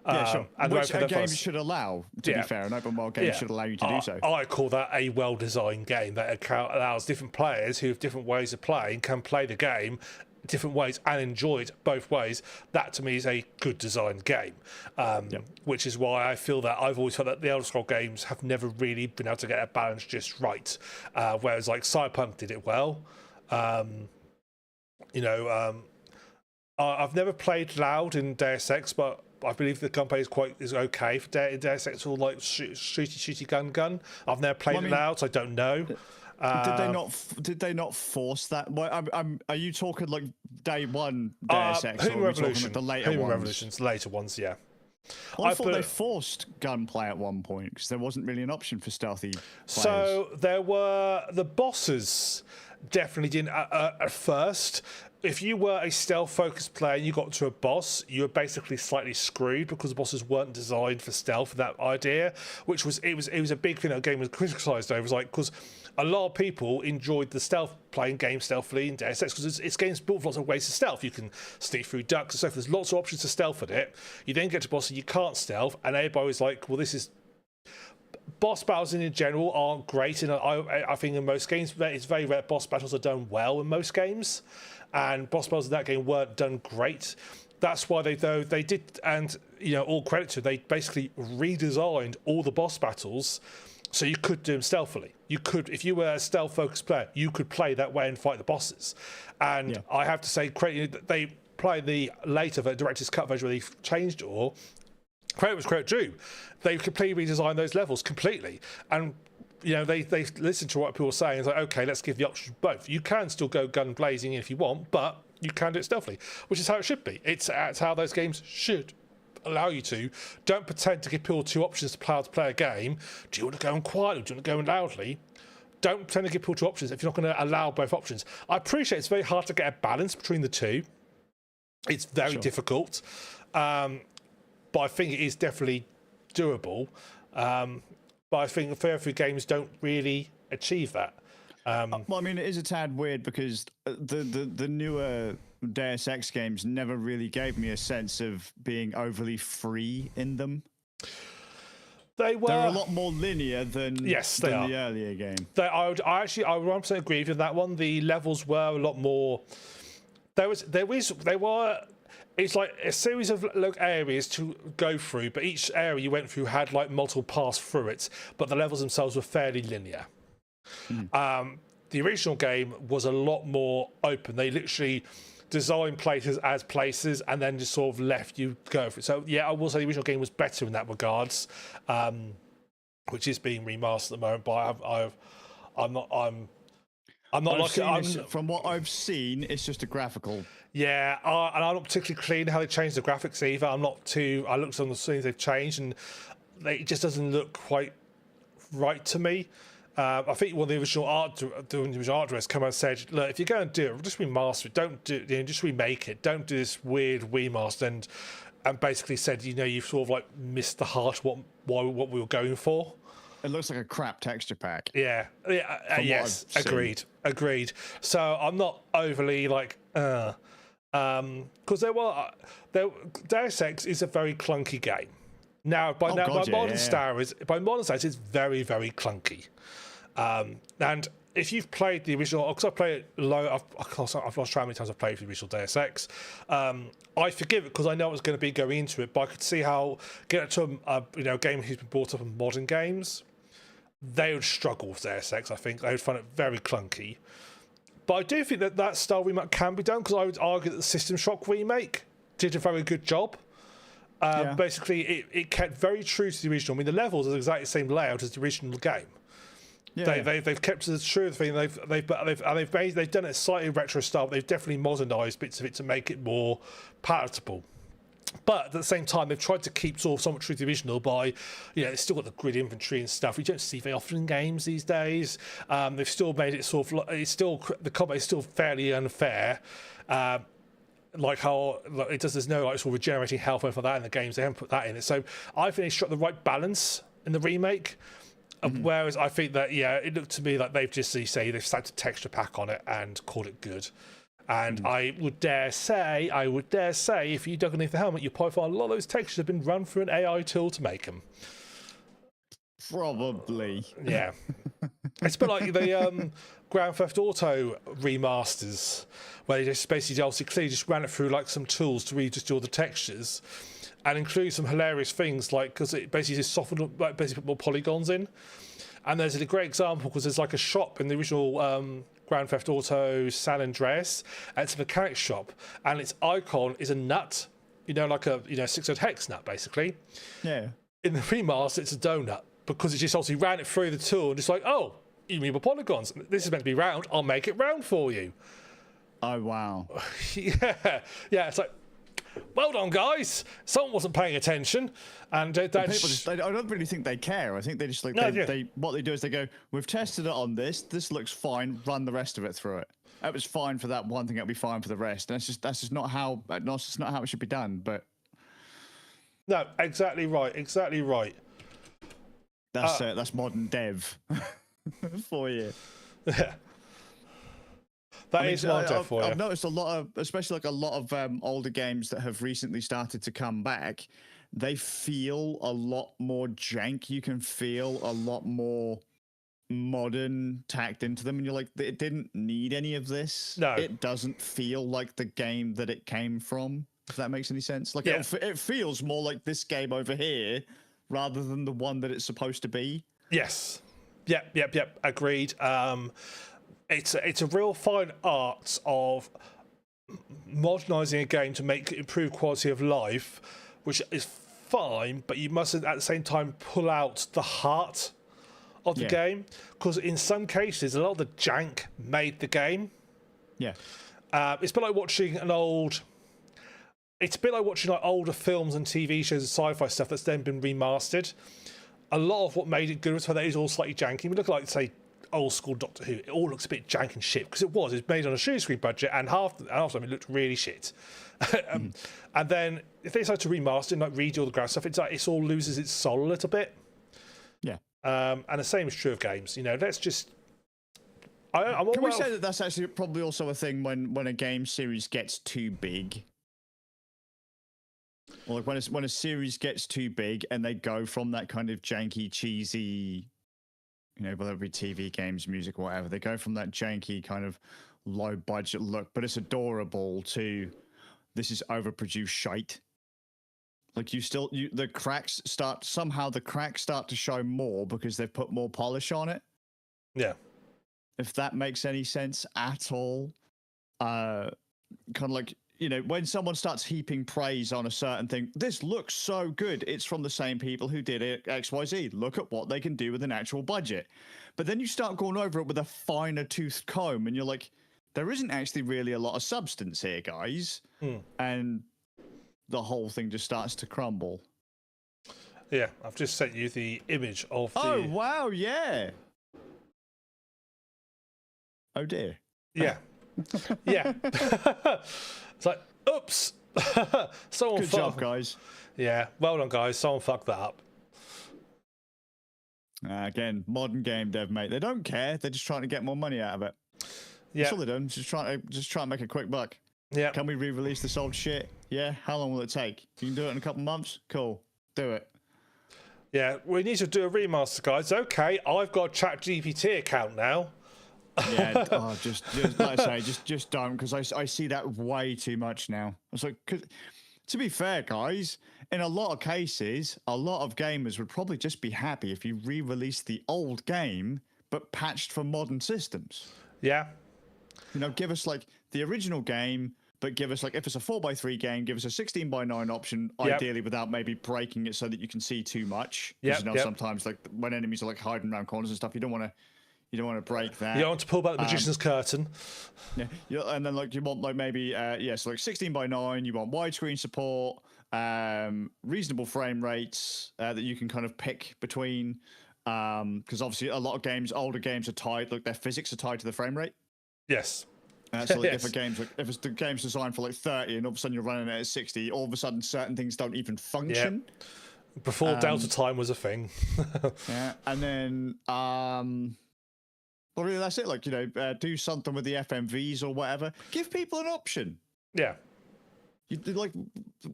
Yeah, sure. And which a game should allow, to be fair. An open world game should allow you to do so. I call that a well-designed game that allows different players who have different ways of playing can play the game different ways and enjoy it both ways. That to me is a good designed game, which is why I feel that I've always felt that the Elder Scrolls games have never really been able to get a balance just right, whereas like Cyberpunk did it well. I've never played loud in Deus Ex, but I believe the gunplay is okay for Deus Ex, all like shooty gun. I've never played it loud, so I don't know. Did they not force that? Well, are you talking like day one Deus Ex, or are we talking like the later ones? Revolutions, later ones, yeah. Well, I thought they forced gunplay at one point because there wasn't really an option for stealthy players. So there were the bosses. definitely didn't at first. If you were a stealth-focused player and you got to a boss, you were basically slightly screwed because the bosses weren't designed for stealth. That idea, which was it was a big thing that the game was criticised over. It was like because a lot of people enjoyed the stealth playing games stealthily in Deus Ex because it's games built with lots of ways to stealth. You can sneak through ducts and stuff. There's lots of options to stealth at it. You then get to boss and you can't stealth, and everybody was like, "Well, this is." Boss battles in general aren't great, and I think in most games it's very rare boss battles are done well in most games, and boss battles in that game weren't done great. That's why they did, and all credit to, they basically redesigned all the boss battles so you could do them stealthily. You could, if you were a stealth focused player, you could play that way and fight the bosses. And I have to say, they play the later director's cut version where they changed it all. Credit was credit due. They completely redesigned those levels completely, and they listened to what people were saying. It's like, okay, let's give the option both. You can still go gun blazing if you want, but you can do it stealthily, which is how it should be. It's how those games should allow you to. Don't pretend to give people two options to play a game. Do you want to go in quietly? Do you want to go in loudly? Don't pretend to give people two options if you're not going to allow both options. I appreciate it's very hard to get a balance between the two. It's very difficult. But I think it is definitely doable. But I think fair few games don't really achieve that. Well, I mean, it is a tad weird because the newer Deus Ex games never really gave me a sense of being overly free in them. They're a lot more linear than the earlier game. I would 100% agree with you on that one. The levels were a lot more. It's like a series of areas to go through, but each area you went through had like multiple paths through it, but the levels themselves were fairly linear. The original game was a lot more open. They literally designed places as places and then just sort of left you go for it. So yeah, I will say the original game was better in that regards, which is being remastered at the moment. But from what I've seen, it's just a graphical. Yeah, and I'm not particularly clean how they changed the graphics either. I looked on the scenes they've changed, and it just doesn't look quite right to me. I think one of the original art directors came out and said, "Look, if you're going to do it, just remaster it. Don't do, just remake it. Don't do this weird remaster." And basically said, you've sort of like missed the heart of what we were going for. It looks like a crap texture pack. Yeah, yes, agreed. So I'm not overly like, because Deus Ex is a very clunky game. By modern standards, it's very, very clunky. And if you've played the original, because I played it low, I've lost track how many times I've played the original Deus Ex. I forgive it because I know I was going to be going into it, but I could see how getting to a game who's been brought up in modern games, they would struggle with Deus Ex. I think they would find it very clunky. But I do think that style remake can be done, because I would argue that the System Shock remake did a very good job. Basically, it kept very true to the original. I mean, the levels are exactly the same layout as the original game. They've kept to the true thing. They've done it slightly retro style. But they've definitely modernised bits of it to make it more palatable. But at the same time, they've tried to keep sort of somewhat true to the original by, they've still got the grid inventory and stuff. We don't see very often in games these days. They've still made it sort of, the combat is still fairly unfair. Like how it does, there's no like sort of regenerating health or anything like that in the games. They haven't put that in it. So I think they struck the right balance in the remake. Whereas I think that, it looked to me like they've just, they've slapped a texture pack on it and called it good. And I would dare say, if you dug underneath the helmet, you'd probably find a lot of those textures have been run through an AI tool to make them. Probably. Yeah. It's a bit like the Grand Theft Auto remasters, where they just basically clearly just ran it through like some tools to really just do all the textures and include some hilarious things, like because it basically just softened, like basically put more polygons in. And there's a great example because there's like a shop in the original Grand Theft Auto San Andreas, and it's a mechanic shop, and its icon is a nut, like a 600 hex nut basically. Yeah. In the remaster, it's a donut, because it just obviously ran it through the tool and just like, oh, you mean with polygons? This is meant to be round. I'll make it round for you. Oh wow. Yeah. It's like, well done, guys. Someone wasn't paying attention, and People just, I don't really think they care. I think they just like what they do is they go, we've tested it on this. This looks fine. Run the rest of it through it. That was fine for that one thing. It'll be fine for the rest. And that's just not how it should be done. But no, exactly right. Exactly right. That's modern dev for you. Yeah. That is modern dev for you. I've noticed a lot of, especially like a lot of older games that have recently started to come back. They feel a lot more jank. You can feel a lot more modern tacked into them, and you're like, it didn't need any of this. No, it doesn't feel like the game that it came from. If that makes any sense, like it feels more like this game over here rather than the one that it's supposed to be. Yes. Yep. Agreed. It's a real fine art of modernising a game to make improve quality of life, which is fine, but you mustn't at the same time pull out the heart of the game, because in some cases a lot of the jank made the game. It's a bit like watching like older films and TV shows and sci-fi stuff that's then been remastered. A lot of what made it good was how that is all slightly janky. We look like, say, old school Doctor Who. It all looks a bit jank and shit because it was made on a shoe screen budget, and half the time it looked really shit. And then if they decide to remaster and like redo all the ground stuff, it's like it all loses its soul a little bit. And the same is true of games. You know, let's just. Can we say that that's actually probably also a thing when a game series gets too big? Or like when a series gets too big and they go from that kind of janky, cheesy, you know, whether it be TV, games, music, or whatever, they go from that janky kind of low budget look, but it's adorable, to this is overproduced shite. Like the cracks start to show more because they've put more polish on it. Yeah. If that makes any sense at all. Kind of like, you know, when someone starts heaping praise on a certain thing, this looks so good. It's from the same people who did it, XYZ. Look at what they can do with an actual budget. But then you start going over it with a finer toothed comb and you're like, there isn't actually really a lot of substance here, guys. And the whole thing just starts to crumble. Yeah, I've just sent you the image of the... Oh, wow, yeah. Oh, dear. Yeah. Yeah. It's like, oops. Someone Good job, guys. Yeah, well done, guys. Someone fucked that up. Again, modern game dev, mate. They don't care. They're just trying to get more money out of it. Yeah. That's all they're doing. Just trying to make a quick buck. Yeah. Can we re-release this old shit? Yeah. How long will it take? You can do it in a couple months? Cool. Do it. Yeah, we need to do a remaster, guys. Okay, I've got a ChatGPT account now. Yeah, just like I say, just don't, because I see that way too much now. It's like, to be fair, guys, in a lot of cases, a lot of gamers would probably just be happy if you re-released the old game but patched for modern systems. Yeah. You know, give us like the original game, but give us like, if it's a 4x3 game, give us a 16:9 option, ideally without maybe breaking it so that you can see too much. Yeah. You know, sometimes like when enemies are like hiding around corners and stuff, you don't want to break that. You don't want to pull back the magician's curtain. Yeah, and then like you want like maybe so like 16:9. You want widescreen support, reasonable frame rates that you can kind of pick between, because obviously a lot of games, older games are tied. Like their physics are tied to the frame rate. Yes. So like if a game's like, if the game's designed for like 30 and all of a sudden you're running it at 60, all of a sudden certain things don't even function. Yep. Before Delta time was a thing. Yeah, and then well, really, that's it. Like, you know, do something with the FMVs or whatever. Give people an option. Yeah.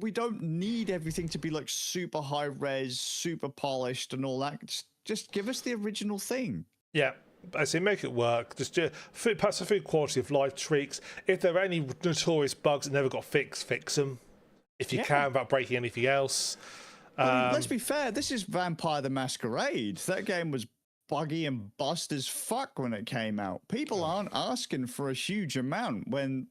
We don't need everything to be like super high res, super polished, and all that. Just give us the original thing. Yeah. I say make it work. Just perhaps a few quality of life tweaks. If there are any notorious bugs that never got fixed, fix them. If you can, without breaking anything else. I mean, let's be fair. This is Vampire the Masquerade. That game was buggy and bust as fuck when it came out. People aren't asking for a huge amount when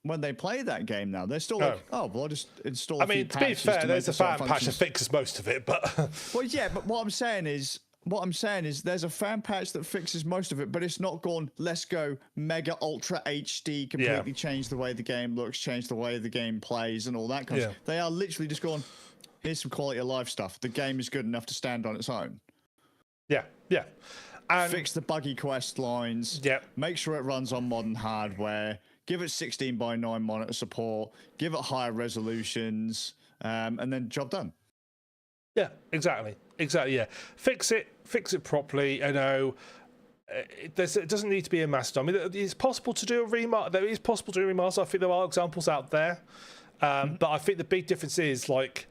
they play that game now. They're still like, well, I'll just install. I mean, to be fair, there's a fan patch that fixes most of it, but well, yeah. But what I'm saying is, what I'm saying is there's a fan patch that fixes most of it, but it's not gone, let's go mega ultra HD, completely change the way the game looks, change the way the game plays and all that kind of stuff. They are literally just gone, here's some quality of life stuff. The game is good enough to stand on its own. Yeah, yeah. And fix the buggy quest lines. Yeah. Make sure it runs on modern hardware. Give it 16:9 monitor support. Give it higher resolutions. And then job done. Yeah, exactly. Yeah. Fix it properly. I know it doesn't need to be a master. I mean, it's possible to do a remaster. There is possible to do a remaster. I think there are examples out there. But I think the big difference is like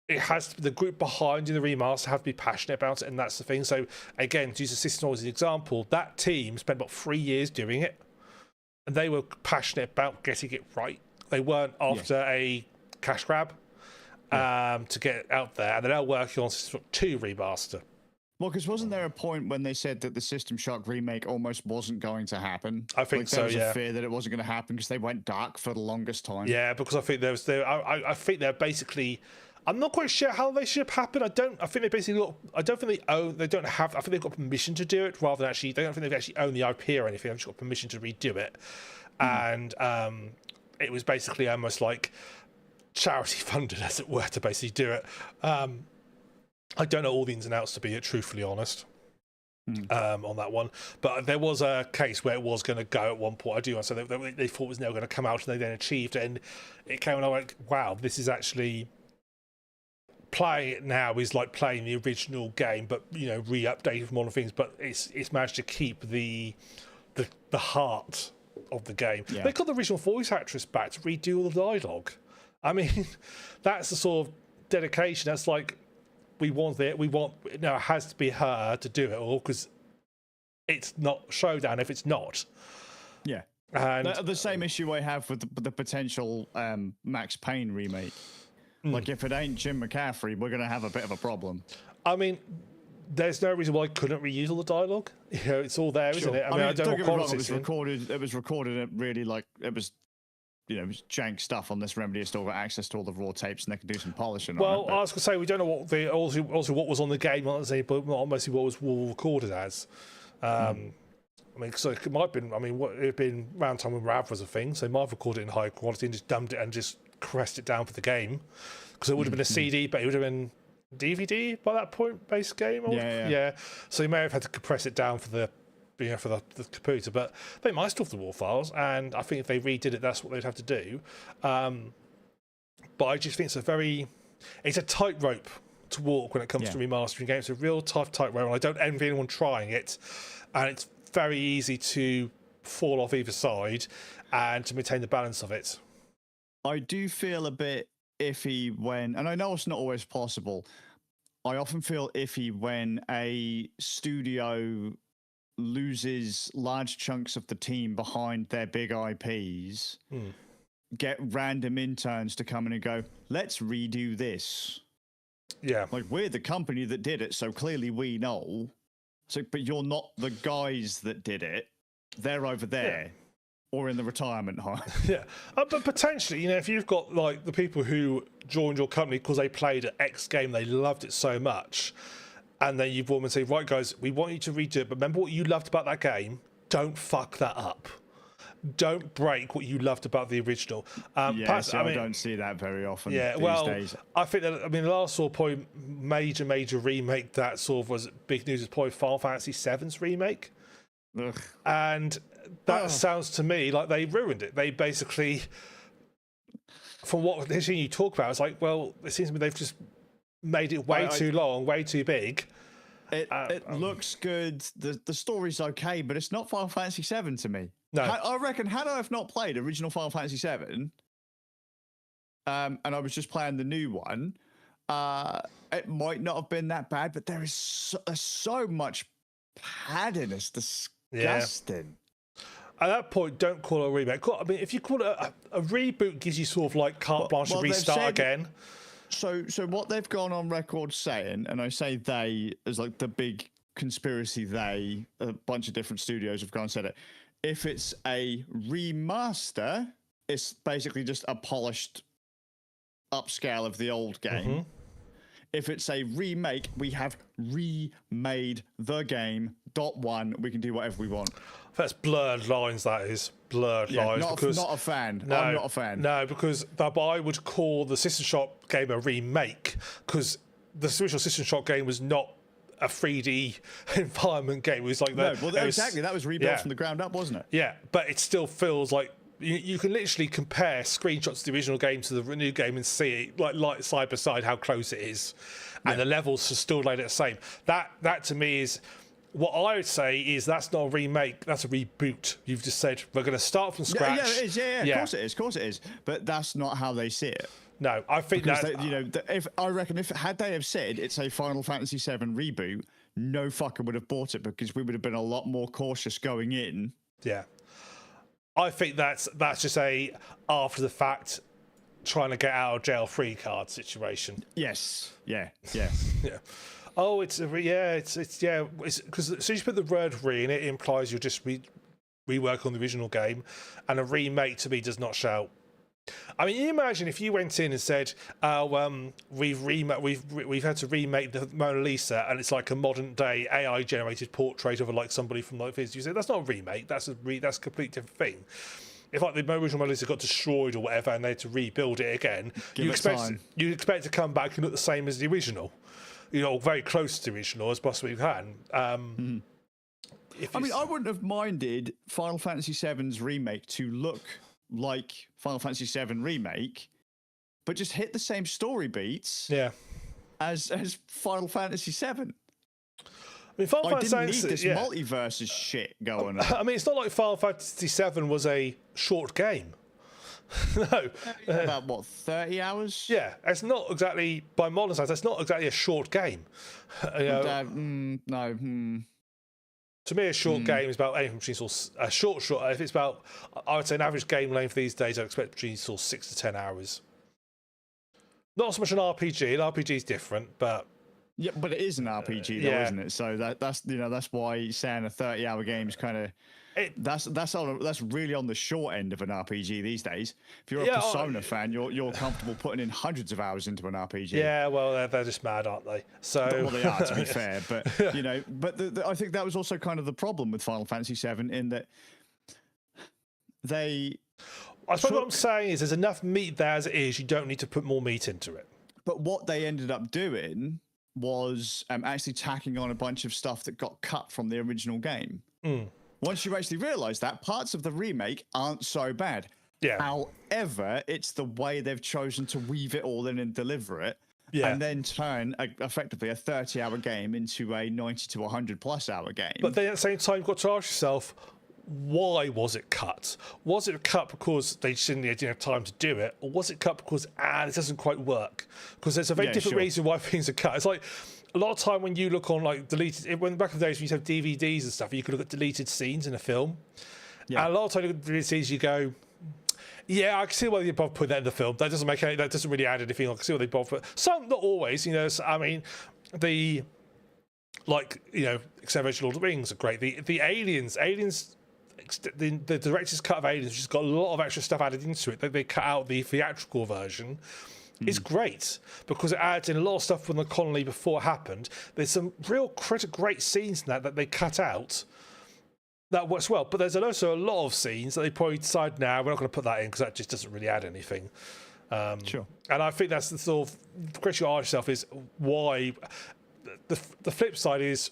it has the group behind you, the remaster, have to be passionate about it, and that's the thing. So again, to use the System as an example, that team spent about 3 years doing it, and they were passionate about getting it right. They weren't after a cash grab to get it out there, and they're now working on System Shock 2 remaster. Well, because wasn't there a point when they said that the System Shock remake almost wasn't going to happen? I think so. There was a fear that it wasn't going to happen because they went dark for the longest time. Yeah, because I think I think they're basically. I'm not quite sure how they should have happened. I think they basically got. I don't think they own. They don't have. I think they've got permission to do it rather than actually. They don't think they've actually owned the IP or anything. They've just got permission to redo it, and it was basically almost like charity funded, as it were, to basically do it. I don't know all the ins and outs, to be truthfully honest, on that one. But there was a case where it was going to go at one point. I do. So they thought it was never going to come out, and they then achieved it, and it came. And I went, wow, this is actually. Playing it now is like playing the original game, but re-updated from all the things. But it's managed to keep the heart of the game. Yeah. They got the original voice actress back to redo all the dialogue. I mean, that's the sort of dedication. That's like we want it. It has to be her to do it all because it's not Showdown if it's not. Yeah, and the same issue I have with the potential Max Payne remake. Like, if it ain't Jim McCaffrey, we're going to have a bit of a problem. I mean, there's no reason why I couldn't reuse all the dialogue. It's all there, isn't it? I mean, I don't know what quality it was recorded at really, like, it was jank stuff on this Remedy. Still got access to all the raw tapes, and they can do some polishing on it. Well, I was going to say, we don't know what also what was on the game, but not mostly what was recorded as. I mean, so it might have been, it had been around time when RAV was a thing, so they might have recorded it in high quality and just dumbed it and just compressed it down for the game, because it would have been a CD, but it would have been DVD by that point, base game. Yeah. So you may have had to compress it down for the computer, but they might still have the raw files, and I think if they redid it, that's what they'd have to do. But I just think it's a tightrope to walk when it comes to remastering games. It's a real tough tightrope, and I don't envy anyone trying it, and it's very easy to fall off either side and to maintain the balance of it. I do feel a bit iffy when, and I know it's not always possible, I often feel iffy when a studio loses large chunks of the team behind their big IPs, get random interns to come in and go, let's redo this. Yeah. Like, we're the company that did it, so clearly we know. So, but you're not the guys that did it. They're over there. Yeah. Or in the retirement home. Yeah. But potentially, if you've got like the people who joined your company because they played an X game, they loved it so much, and then you've want to say, right, guys, we want you to redo it, but remember what you loved about that game. Don't fuck that up. Don't break what you loved about the original. I don't see that very often. Yeah, these days. I think that the last sort of probably major remake that sort of was big news is probably Final Fantasy VII's remake. Ugh. And that sounds to me like they ruined it. They basically, from what you talk about, it's like, well, it seems to me they've just made it way too long, way too big. It looks good. The story's okay, but it's not Final Fantasy VII to me. No. I reckon, had I have not played original Final Fantasy VII, and I was just playing the new one, it might not have been that bad, but there is so much padding. It's disgusting. At that point, don't call it a remake. If you call it a reboot, gives you sort of like carte blanche to restart again. So what they've gone on record saying, and I say they as like the big conspiracy, a bunch of different studios have gone and said it. If it's a remaster, it's basically just a polished upscale of the old game. If it's a remake, we have remade the game. .1. We can do whatever we want. That's blurred lines. That is blurred lines. Not a fan. I'm not a fan. No, because I would call the System Shock game a remake, because the original System Shock game was not a 3D environment game. It was like exactly. That was rebuilt from the ground up, wasn't it? Yeah, but it still feels like you can literally compare screenshots of the original game to the new game and see it like side by side how close it is, and the levels are still laid at the same. That to me is what I would say is that's not a remake, that's a reboot. You've just said we're going to start from scratch. Yeah, it is. Yeah, of course it is. But that's not how they see it. No, I think that if had they have said it's a Final Fantasy VII reboot, no fucker would have bought it, because we would have been a lot more cautious going in. Yeah, I think that's just a after the fact trying to get out of jail free card situation. Yes. Yeah. Yeah. Oh, it's because as soon as you put the word "re" in it, it implies you're just rework on the original game, and a remake to me does not shout. I mean, you imagine if you went in and said, we've had to remake the Mona Lisa, and it's like a modern day AI generated portrait of like somebody from like this. You say that's not a remake. That's a completely different thing. If like the original Mona Lisa got destroyed or whatever, and they had to rebuild it again, you expect it to come back and look the same as the original. Very close to the original as possibly you can. I wouldn't have minded Final Fantasy VII's remake to look like Final Fantasy VII Remake, but just hit the same story beats as Final Fantasy VII. I mean, Final Fantasy didn't need this multiverse shit going on. I mean, it's not like Final Fantasy VII was a short game. No. About, what, 30 hours? Yeah, it's not exactly, by modern standards, that's not exactly a short game. No. To me, a short game is about anything between a short. If it's about, I would say an average game length these days, I expect between 6 to 10 hours. Not so much an RPG. An RPG is different, but yeah, but it is an RPG though, isn't it? So that's why saying a 30-hour game is kind of that's really on the short end of an RPG these days. If you're a Persona fan, you're comfortable putting in hundreds of hours into an RPG. Yeah, well, they're just mad, aren't they? So well, they are, to be fair. But I think that was also kind of the problem with Final Fantasy VII, in that I suppose what I'm saying is there's enough meat there as it is. You don't need to put more meat into it. But what they ended up doing was actually tacking on a bunch of stuff that got cut from the original game. Once you actually realise that, parts of the remake aren't so bad. Yeah. However, it's the way they've chosen to weave it all in and deliver it, and then turn effectively a 30-hour game into a 90 to 100+ hour game. But then at the same time, you've got to ask yourself, why was it cut? Was it cut because they just didn't have time to do it, or was it cut because it doesn't quite work? Because there's a very different reason why things are cut. It's like a lot of time when you look on like deleted, when back in the days when you used to have DVDs and stuff, you could look at deleted scenes in a film. Yeah. And a lot of time you look at deleted scenes, you go, yeah, I can see why they both put that in the film. That doesn't really add anything. I can see why they both put. Some, not always. I mean, Extended Lord of the Rings are great. The Aliens. The director's cut of Aliens, which has got a lot of extra stuff added into it. They cut out the theatrical version. It's great because it adds in a lot of stuff from the colony before it happened. There's some real great scenes in that they cut out that works well. But there's also a lot of scenes that they probably decide now we're not going to put that in because that just doesn't really add anything. Sure. And I think that's the sort of question you ask yourself is why. The flip side is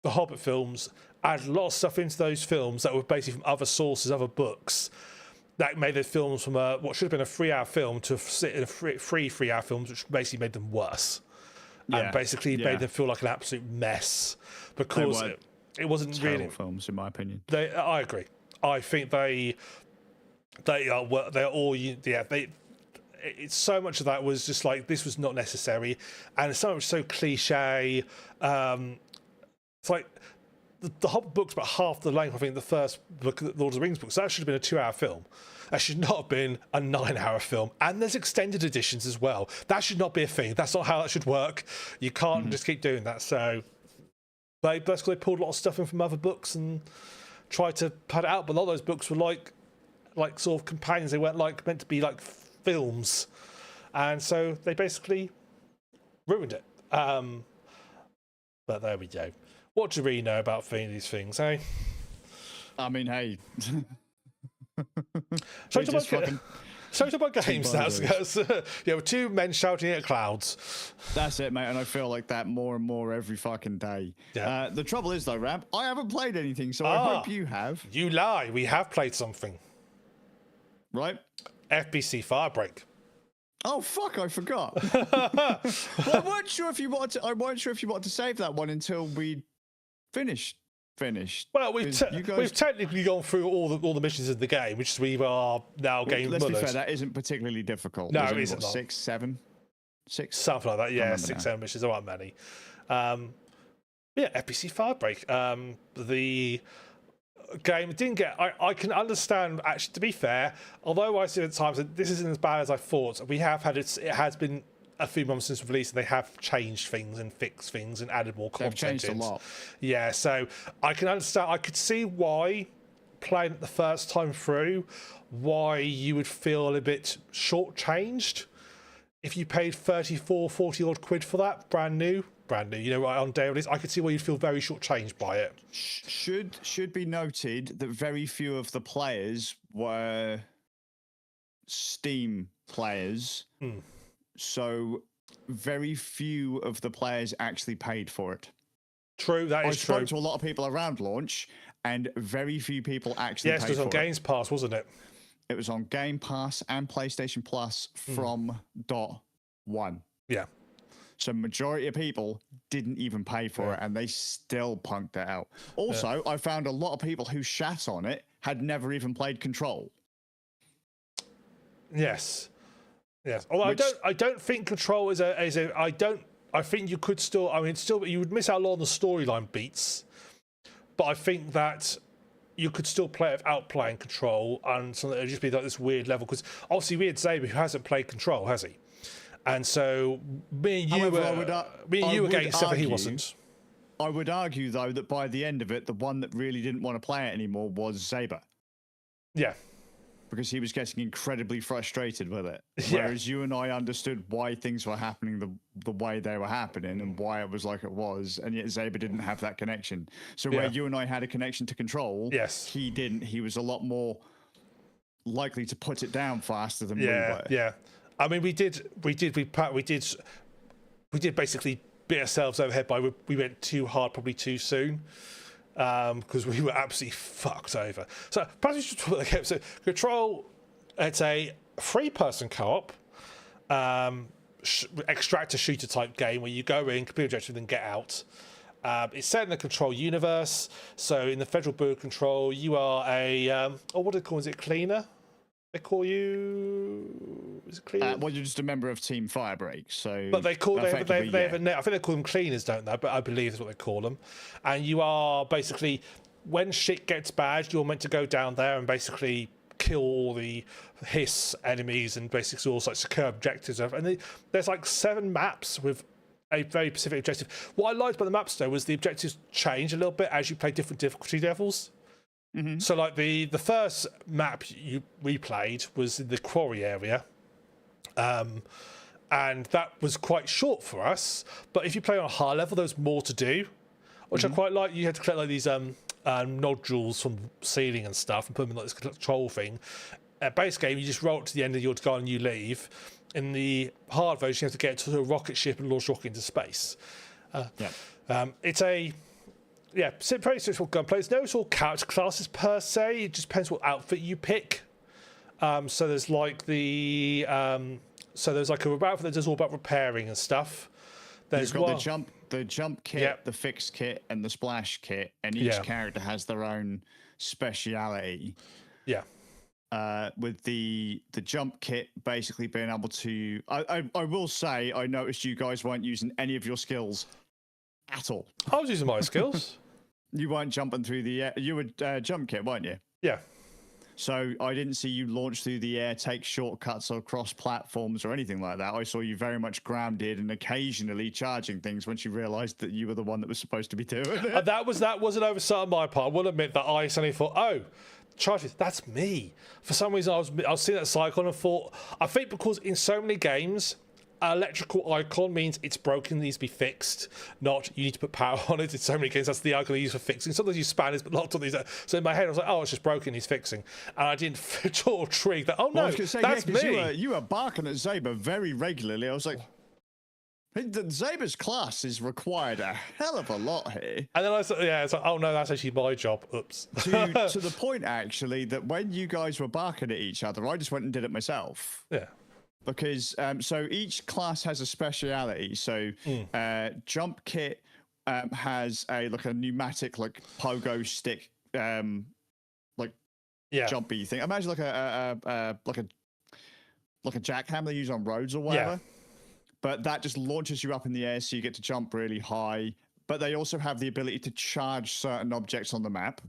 the Hobbit films add a lot of stuff into those films that were basically from other sources, other books, that made the films from what should have been a 3-hour film to sit in a three 3-hour films, which basically made them worse. And basically made them feel like an absolute mess because it wasn't really films, in my opinion. I agree. I think they are all it's so much of that was just like this was not necessary, and so much so cliche. It's like the Hobbit book's about half the length. I think the first book, Lord of the Rings book, so that should have been a 2-hour film. That should not have been a 9-hour film. And there's extended editions as well. That should not be a thing. That's not how that should work. You can't just keep doing that. So they pulled a lot of stuff in from other books and tried to pad it out. But a lot of those books were like sort of companions. They weren't meant to be like films. And so they basically ruined it. But there we go. What do we know about these things, eh? I mean, hey. So talk about games now. With two men shouting at clouds. That's it, mate. And I feel like that more and more every fucking day. Yeah. The trouble is, though, Ramp, I haven't played anything, so I hope you have. You lie. We have played something. Right? FBC Firebreak. Oh fuck! I forgot. Well, I weren't sure if you wanted to save that one until we finished. Well, we've technically gone through all the missions in the game, which we are now getting. Let's be fair, that isn't particularly difficult. No, it isn't. 6, 7, 6, something like that. Yeah, 6, 7 missions. There aren't many. FBC Firebreak. The game didn't get. I can understand. Actually, to be fair, although I see at times that this isn't as bad as I thought, we have had it has been a few months since release, and they have changed things and fixed things and added more content. They've changed a lot. Yeah, so I can understand. I could see why playing it the first time through, why you would feel a bit shortchanged if you paid 34, 40 odd quid for that, brand new, right on day release. I could see why you'd feel very shortchanged by it. Should be noted that very few of the players were Steam players. So very few of the players actually paid for it. True, that is true. I spoke to a lot of people around launch, and very few people actually paid for it. Yes, it was on Games Pass, wasn't it? It was on Game Pass and PlayStation Plus from .1. Yeah. So majority of people didn't even pay for it, and they still punked it out. Also, I found a lot of people who shat on it had never even played Control. Yes. Although I don't think Control is a. I think you could still. I mean, still you would miss out a lot on the storyline beats, but I think that you could still play it without playing Control, and so it would just be like this weird level. Because obviously, we had Zaber, who hasn't played Control, has he? And so me and you were getting stuff that he wasn't. I would argue though that by the end of it, the one that really didn't want to play it anymore was Zaber. Yeah. Because he was getting incredibly frustrated with it. Whereas you and I understood why things were happening the way they were happening and why it was like it was, and yet Zaber didn't have that connection. So where you and I had a connection to Control, he didn't. He was a lot more likely to put it down faster than we were. Yeah. I mean, we did basically beat ourselves over the head by we went too hard, probably too soon. Because we were absolutely fucked over. So perhaps we should talk about the game. So Control, it's a 3-person co-op, extractor shooter type game where you go in, complete objective, then get out. It's set in the Control universe. So in the Federal Bureau of Control, you are a what do they call it? Is it cleaner? They call you. Is it cleaner? Well, you're just a member of Team Firebreak, so. But they call I think they call them cleaners, don't they? But I believe that's what they call them. And you are basically, when shit gets bad, you're meant to go down there and basically kill all the hiss enemies and basically all such secure objectives. And there's like 7 maps with a very specific objective. What I liked about the maps though was the objectives change a little bit as you play different difficulty levels. So like the first map we played was in the quarry area, and that was quite short for us. But if you play on a high level, there's more to do, which I quite like. You had to collect like these nodules from the ceiling and stuff and put them in like this control thing. Base game, you just roll it to the end of your gun and you leave. In the hard version, you have to get to a rocket ship and launch rocket into space. It's a pretty straightforward gunplay. There's no sort of character classes per se. It just depends what outfit you pick. So there's like there's like a outfit that does all about repairing and stuff. There's got the jump kit, the fix kit, and the splash kit, and each character has their own speciality. Yeah. With the jump kit basically being able to, I will say, I noticed you guys weren't using any of your skills at all. I was using my skills. You weren't jumping through the air. You were jump kit, weren't you? Yeah. So I didn't see you launch through the air, take shortcuts or cross platforms or anything like that. I saw you very much grounded and occasionally charging things once you realised that you were the one that was supposed to be doing it. That was an oversight on my part. I will admit that I suddenly thought, oh, charges, that's me. For some reason, I was seeing that cycle and thought, I think because in so many games, electrical icon means it's broken, needs to be fixed, not you need to put power on it. In so many games, that's the icon they use for fixing. Sometimes you span it, but lots of these. So in my head, I was like, oh, it's just broken, he's fixing. And I didn't at all trigger that, oh no, that's me. You were barking at Zaber very regularly. I was like, Zaber's class is required a hell of a lot here. And then I thought, yeah, it's like, oh no, that's actually my job. Oops. To the point, actually, that when you guys were barking at each other, I just went and did it myself. Yeah. Because so each class has a speciality. So jump kit has a pneumatic pogo stick jumpy thing. Imagine like a jackhammer they use on roads or whatever. Yeah. But that just launches you up in the air, so you get to jump really high. But they also have the ability to charge certain objects on the map.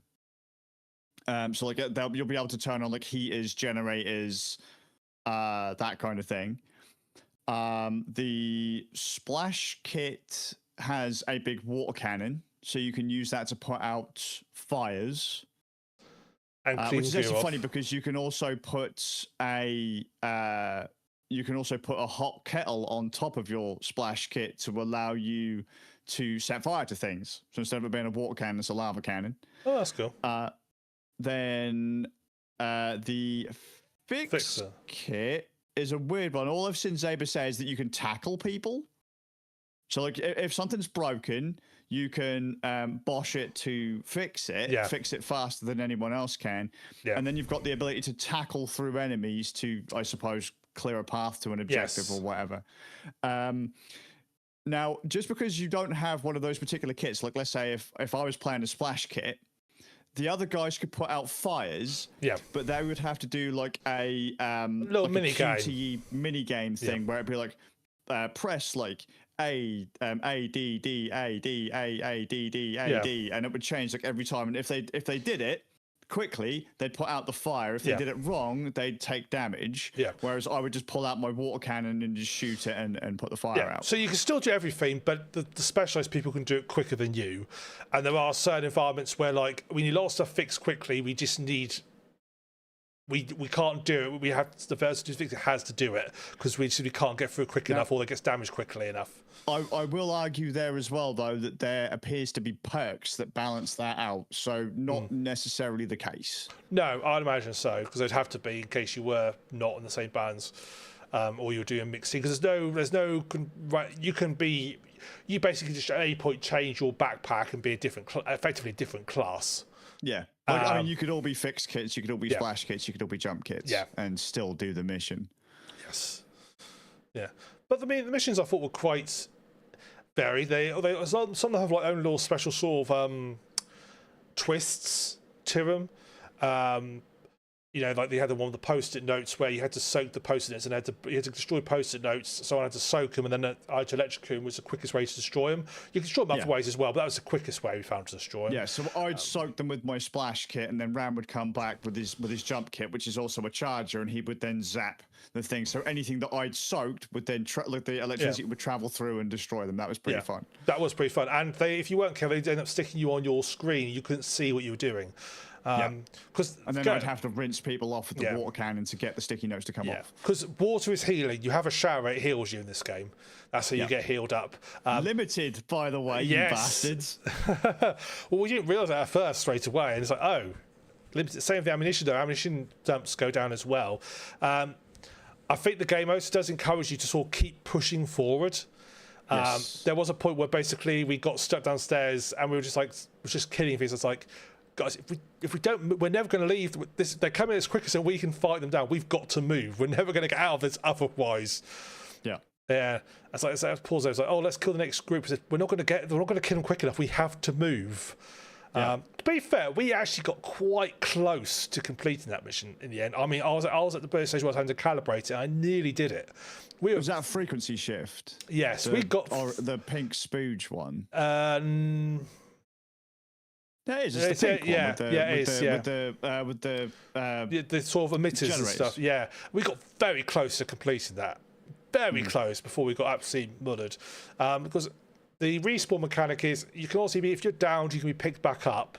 So you'll be able to turn on heaters, generators, that kind of thing. The splash kit has a big water cannon, so you can use that to put out fires. And which is actually funny because you can also put a hot kettle on top of your splash kit to allow you to set fire to things. So instead of it being a water cannon, it's a lava cannon. Oh, that's cool. Then the fixer kit is a weird one. All I've seen Zaber say is that you can tackle people. So if something's broken, you can bosh it to fix it, fix it faster than anyone else can. Yeah. And then you've got the ability to tackle through enemies to, I suppose, clear a path to an objective or whatever. Now, just because you don't have one of those particular kits, let's say if I was playing a splash kit, the other guys could put out fires, but they would have to do a little mini game thing where it'd be press A D D A D A D D A D, and it would change every time. And if they did it quickly, they'd put out the fire. If they did it wrong, they'd take damage. Yeah. Whereas I would just pull out my water cannon and just shoot it and put the fire out. So you can still do everything, but the specialized people can do it quicker than you. And there are certain environments where we need a lot of stuff fixed quickly. We just need. We can't do it. We have the person who has to do it because we can't get through quick enough, or that gets damaged quickly enough. I will argue there as well, though, that there appears to be perks that balance that out. So not necessarily the case. No, I'd imagine so, because they'd have to be in case you were not in the same bands, or you're doing mixing. Because there's no right. You basically just at any point change your backpack and be effectively a different class. Yeah. You could all be fixed kits, you could all be splash kits, you could all be jump kits, and still do the mission. Yes. Yeah. But the missions I thought were quite varied. Some have own little special sort of twists to them. They had the one with the post-it notes where you had to soak the post-it notes and you had to destroy post-it notes. So I had to soak them, and then I had to electrocute them, was the quickest way to destroy them. You can destroy them other ways as well, but that was the quickest way we found to destroy them. Yeah, so I'd soak them with my splash kit, and then Ram would come back with his jump kit, which is also a charger, and he would then zap the thing. So anything that I'd soaked would then the electricity would travel through and destroy them. That was pretty fun. That was pretty fun. And if you weren't careful, they'd end up sticking you on your screen. You couldn't see what you were doing. And then I'd have to rinse people off with the water cannon to get the sticky notes to come off. Because water is healing. You have a shower, it heals you in this game. That's how you get healed up. Limited, by the way, you bastards. Well, we didn't realise that at first straight away. And it's limited. Same with the ammunition, though. Ammunition dumps go down as well. I think the game also does encourage you to sort of keep pushing forward. There was a point where basically we got stuck downstairs and we were just killing things. It's guys, if we don't, we're never going to leave. They're coming as quick as we can fight them down. We've got to move. We're never going to get out of this otherwise. Yeah. Yeah. It's pause there. It's let's kill the next group. We're not going to kill them quick enough. We have to move. To be fair, we actually got quite close to completing that mission in the end. I mean, I was at the bird stage where I was having to calibrate it. I nearly did it. Was that a frequency shift? Yes, we got the pink spooge one. That is. It's the pink one with the sort of emitters and stuff. Yeah, we got very close to completing that. Very close before we got absolutely muddered. Because the respawn mechanic is you can also be, if you're downed, you can be picked back up.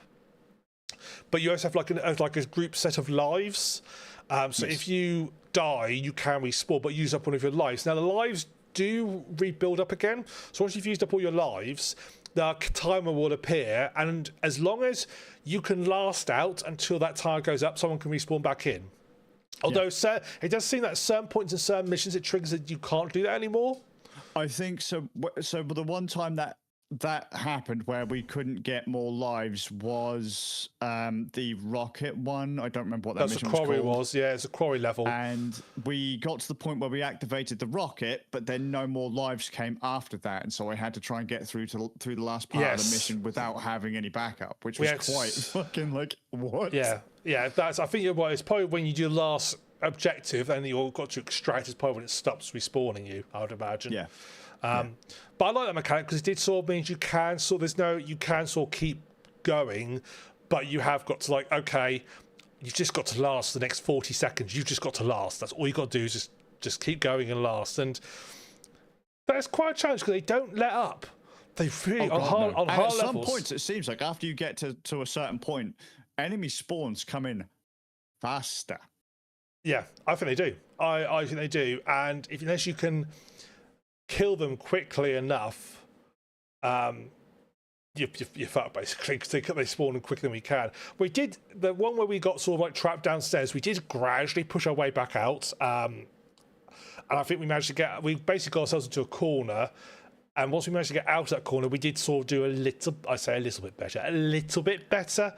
But you also have like a group set of lives. So if you die, you can respawn, but use up one of your lives. Now the lives do rebuild up again. So once you've used up all your lives, the timer will appear, and as long as you can last out until that timer goes up, someone can respawn back in. Although it does seem that at certain points in certain missions, it triggers that you can't do that anymore. I think so. So the one time that happened where we couldn't get more lives was the rocket one. I don't remember what that mission was called. That's a quarry was. Yeah, it's a quarry level. And we got to the point where we activated the rocket, but then no more lives came after that, and so I had to try and get through the last part of the mission without having any backup, which was quite fucking like what? Yeah. That's. I think you're right. It's probably when you do the last objective and you've got to extract. Is probably when it stops respawning you, I would imagine. Yeah. But I like that mechanic because it did sort of means you can sort of keep going, but you have got to like, okay, you've just got to last the next 40 seconds. You've just got to last. That's all you got to do is just keep going and last. And that's quite a challenge because they don't let up. They really on hard levels. At some points, it seems like after you get to a certain point, enemy spawns come in faster. Yeah, I think they do. I think they do. And unless you can kill them quickly enough, you're fucked basically because they spawn quicker than we can. We did the one where we got sort of like trapped downstairs. We did gradually push our way back out, and I think we basically got ourselves into a corner. And once we managed to get out of that corner, we did sort of do a little bit better.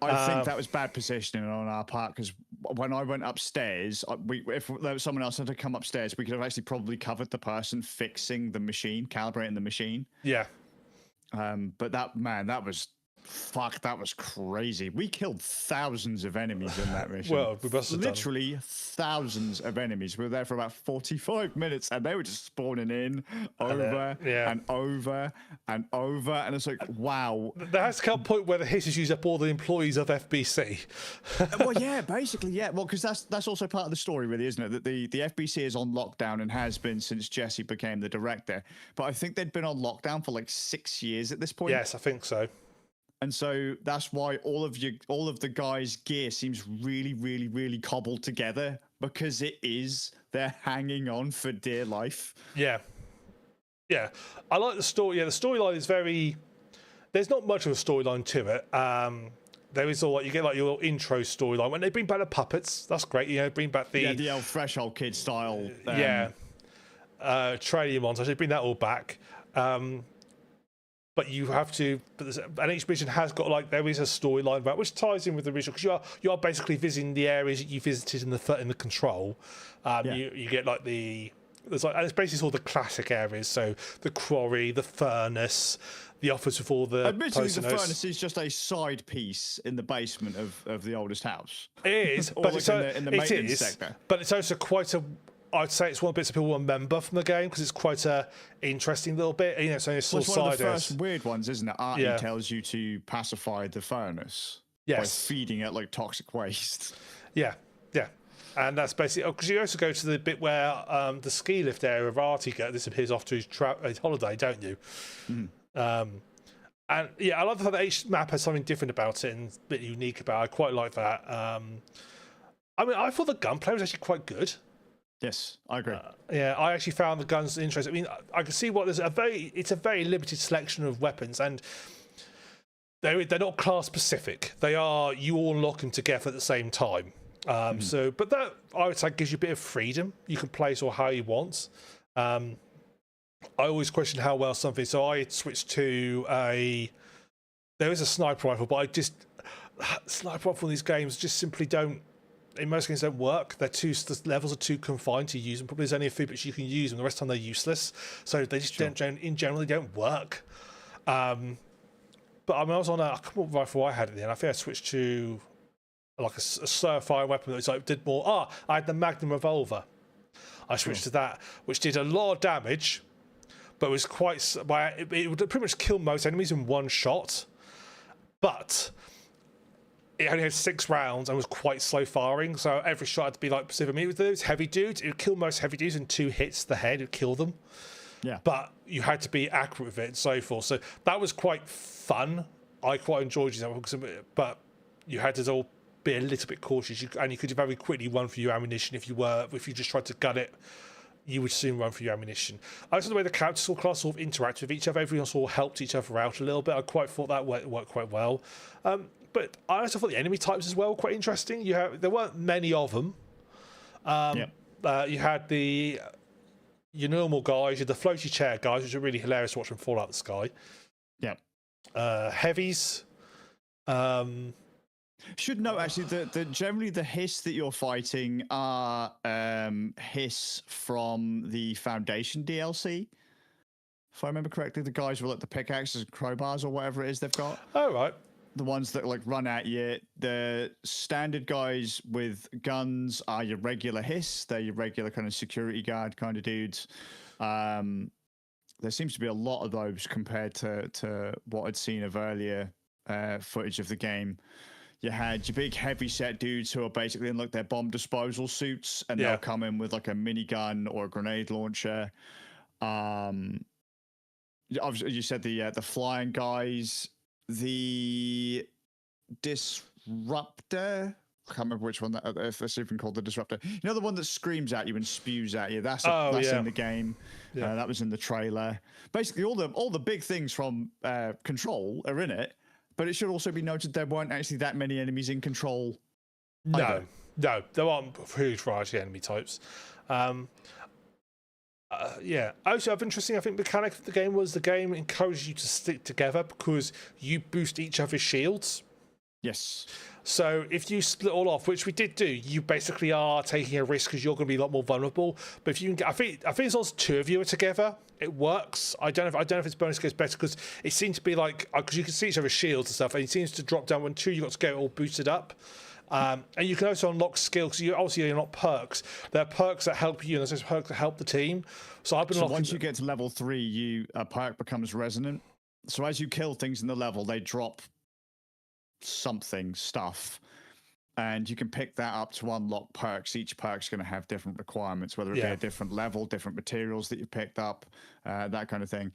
I think that was bad positioning on our part because when I went upstairs, if there was someone else had to come upstairs, we could have actually probably covered the person fixing the machine, calibrating the machine. Yeah. But that was crazy. We killed thousands of enemies in that mission. Well, we must have literally thousands of enemies. We were there for about 45 minutes, and they were just spawning in over and over and over. And it's like, wow. There has to come a point where the hitters use up all the employees of FBC. Well, yeah, basically, yeah. Well, because that's also part of the story, really, isn't it? That the FBC is on lockdown and has been since Jesse became the director. But I think they'd been on lockdown for like 6 years at this point. Yes, I think so. And so that's why all of the guys' gear seems really, really, really cobbled together because they're hanging on for dear life. Yeah. I like the story. Yeah, the storyline is there's not much of a storyline to it. There is you get like your little intro storyline when they bring back the puppets. That's great. You know, bring back the old Threshold Kid style. Training montage. They bring that all back. But you have to, and each mission has got there is a storyline about which ties in with the original because you are basically visiting the areas that you visited in the control. You get and it's basically all the classic areas, so the quarry, the furnace, the office with all the. Admittedly, the furnace is just a side piece in the basement of the oldest house. It is, but it's in the maintenance sector. But it's also quite a. I'd say it's one of the bits that people remember from the game because it's quite a interesting little bit. You know, so it's one of the first weird ones, isn't it? Artie tells you to pacify the furnace by feeding it like toxic waste. Yeah, and that's basically because you also go to the bit where the ski lift area of Artie disappears off to his holiday, don't you? Mm. And yeah, I love the fact that each map has something different about it and a bit unique about it. I quite like that. I mean, I thought the gunplay was actually quite good. Yes, I agree. I actually found the guns interesting. I mean, I can see it's a very limited selection of weapons, and they're not class specific. You all unlock them together at the same time. But that I would say gives you a bit of freedom. You can play sort of how you want. I always question how well something. So I switched to there is a sniper rifle, but sniper rifle in these games just simply don't. In most games, don't work. The levels are too confined to use them. Probably there's only a few bits you can use them. The rest of the time they're useless. So they just in general, they don't work. But I mean, I was on I can't remember what rifle I had at the end. I think I switched to like a fire weapon that did more. I had the Magnum revolver. I switched to that, which did a lot of damage, but was it would pretty much kill most enemies in one shot. But it only had 6 rounds and was quite slow firing, so every shot had to be like specific. I mean, with those heavy dudes, it would kill most heavy dudes in 2 hits to the head, it would kill them. Yeah. But you had to be accurate with it and so forth. So that was quite fun. I quite enjoyed it, but you had to all be a little bit cautious, and you could very quickly run for your ammunition if you just tried to gun it, you would soon run through your ammunition. I also the way the characters class sort of interact with each other. Everyone sort of helped each other out a little bit. I quite thought that worked quite well. But I also thought the enemy types as well were quite interesting. There weren't many of them. You had your normal guys, you had the floaty chair guys, which are really hilarious to watch them fall out of the sky. Yeah. Heavies. Should note actually that generally the hiss that you're fighting are hiss from the Foundation DLC. If I remember correctly, the guys with like the pickaxes and crowbars or whatever it is they've got. Oh right. The ones that like run at you. The standard guys with guns are your regular hiss. They're your regular kind of security guard kind of dudes. There seems to be a lot of those compared to what I'd seen of earlier footage of the game. You had your big heavy set dudes who are basically in like their bomb disposal suits, and they'll come in with like a minigun or a grenade launcher. Obviously, you said the flying guys, the disruptor. I can't remember which one if that's even called the disruptor. You know, the one that screams at you and spews at you. That's in the game. Yeah. That was in the trailer. Basically, all the big things from Control are in it. But it should also be noted there weren't actually that many enemies in Control. No, there aren't a huge variety of enemy types. Also, interesting, I think the mechanic of the game was the game encouraged you to stick together because you boost each other's shields. Yes. So if you split all off, which we did do, you basically are taking a risk because you're going to be a lot more vulnerable. But if you can get, I think as long as two of you are together, it works. I don't know if its bonus gets better because it seemed to be like because you can see each other's shields and stuff, and it seems to drop down when two you got to get it all boosted up. And you can also unlock skills. So you obviously unlock perks. There are perks that help you, and there's perks that help the team. So I've been. So once you get to level 3, a perk becomes resonant. So as you kill things in the level, they drop stuff, and you can pick that up to unlock perks. Each perk's going to have different requirements, whether it be a different level, different materials that you've picked up, that kind of thing.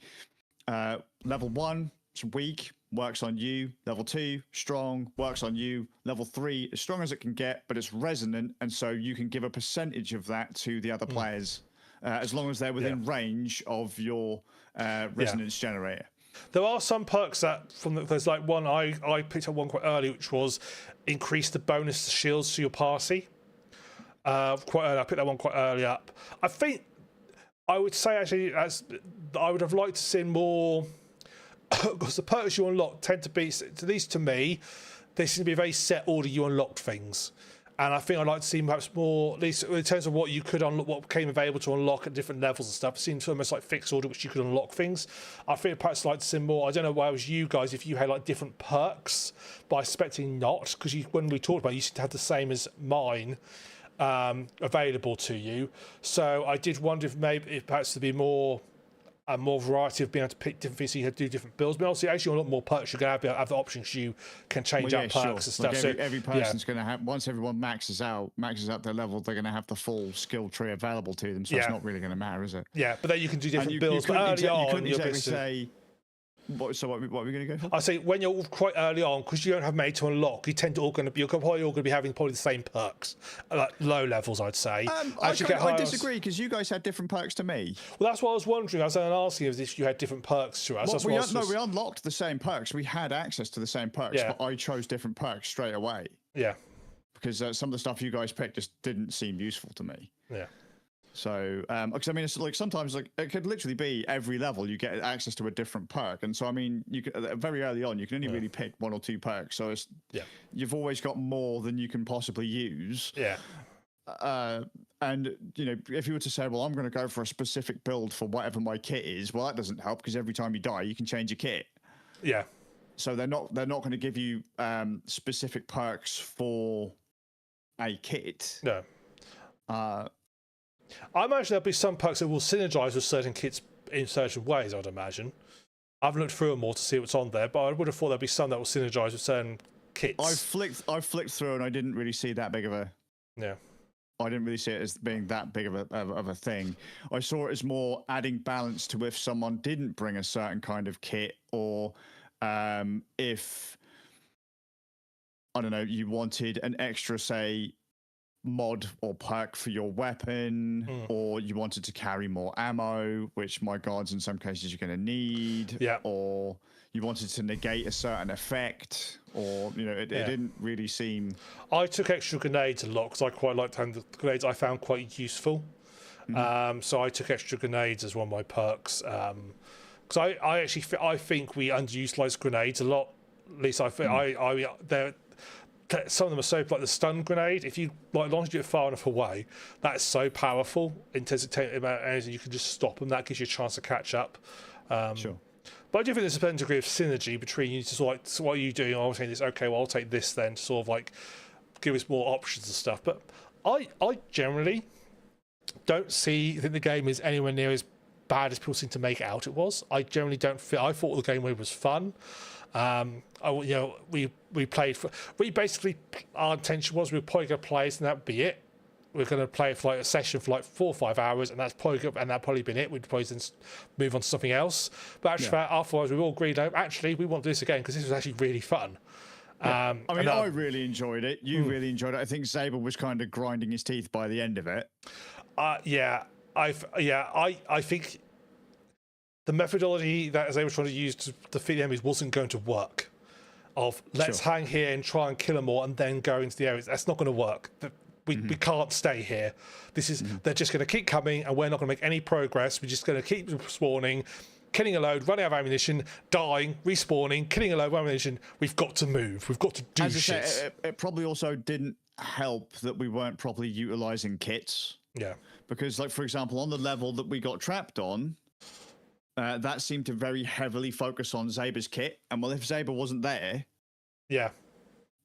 Level 1, it's weak, works on you. Level 2, strong, works on you. Level 3, as strong as it can get, but it's resonant, and so you can give a percentage of that to the other players, as long as they're within range of your resonance generator. There are some perks that there's like one I picked up one quite early, which was increase the bonus to shields to your party. Quite early, I picked that one quite early up. I think I would say actually I would have liked to see more because the perks you unlock tend to be, at least to me, they seem to be a very set order you unlocked things. And I think I'd like to see perhaps more, at least in terms of what you could unlock, what became available to unlock at different levels and stuff. It seems almost like fixed order, which you could unlock things. I think I'd perhaps like to see more. I don't know why it was you guys, if you had like different perks, but I expecting not, because when we talked about it, you seem to have the same as mine available to you. So I did wonder if perhaps there'd be more variety of being able to pick different things so you had to do different builds. But also, as you unlock more perks, you're going to have the options. You can change out perks and stuff. Like every person's going to have, once everyone maxes out their level, they're going to have the full skill tree available to them. So it's not really going to matter, is it? Yeah, but then you can do different builds. But early on, you couldn't exactly say. What are we going to go for? I say when you're quite early on, because you don't have many to unlock, you're probably all going to be having probably the same perks, like low levels, I'd say. I disagree because you guys had different perks to me. Well, that's what I was wondering. I was asking if you had different perks to us. We unlocked the same perks. We had access to the same perks, but I chose different perks straight away. Yeah, because some of the stuff you guys picked just didn't seem useful to me. Yeah. So, because I mean, it's like sometimes like it could literally be every level you get access to a different perk, and so I mean, you could, very early on you can only really pick 1 or 2 perks. So it's you've always got more than you can possibly use. Yeah. And if you were to say, well, I'm going to go for a specific build for whatever my kit is, well, that doesn't help because every time you die, you can change your kit. Yeah. So they're not going to give you specific perks for a kit. No. I imagine there'll be some perks that will synergize with certain kits in certain ways, I'd imagine. I haven't looked through them all to see what's on there, but I would have thought there'd be some that will synergize with certain kits. I flicked through and I didn't really see that big of a... Yeah. I didn't really see it as being that big of a thing. I saw it as more adding balance to if someone didn't bring a certain kind of kit, or if, I don't know, you wanted an extra, say, mod or perk for your weapon, or you wanted to carry more ammo, which my gods, in some cases you're going to need, or you wanted to negate a certain effect, or it didn't really seem. I took extra grenades a lot because I quite liked having the grenades. I found quite useful, so I took extra grenades as one of my perks. Because I think we underutilized grenades a lot. At least I think some of them are so like the stun grenade. If you as long as you do it far enough away, that's so powerful in terms of taking amount of energy. You can just stop them. That gives you a chance to catch up. Sure. But I do think there's a certain degree of synergy between you. Just like, so what are you doing? I'm saying this. Okay, well I'll take this then. To sort of like give us more options and stuff. But I generally don't think the game is anywhere near as bad as people seem to make it out it was. I generally don't feel. I thought the game was fun. We played for. We basically, our intention was we were probably going to play it and that'd be it. We're going to play for like a session for like 4 or 5 hours, and that'd probably been it. We'd probably then move on to something else. But actually, afterwards, we all agreed. Actually, we want to do this again because this was actually really fun. I really enjoyed it. You really enjoyed it. I think Zabel was kind of grinding his teeth by the end of it. I think the methodology that they were trying to use to defeat the enemies wasn't going to work. Let's hang here and try and kill them all and then go into the areas. That's not going to work. We can't stay here. This is they're just going to keep coming and we're not going to make any progress. We're just going to keep spawning, killing a load, running out of ammunition, dying, respawning, killing a load of ammunition. We've got to move. We've got to do shit. It probably also didn't help that we weren't properly utilizing kits. Yeah. Because, like, for example, on the level that we got trapped on, that seemed to very heavily focus on Zaber's kit. And, well, if Zaber wasn't there... Yeah.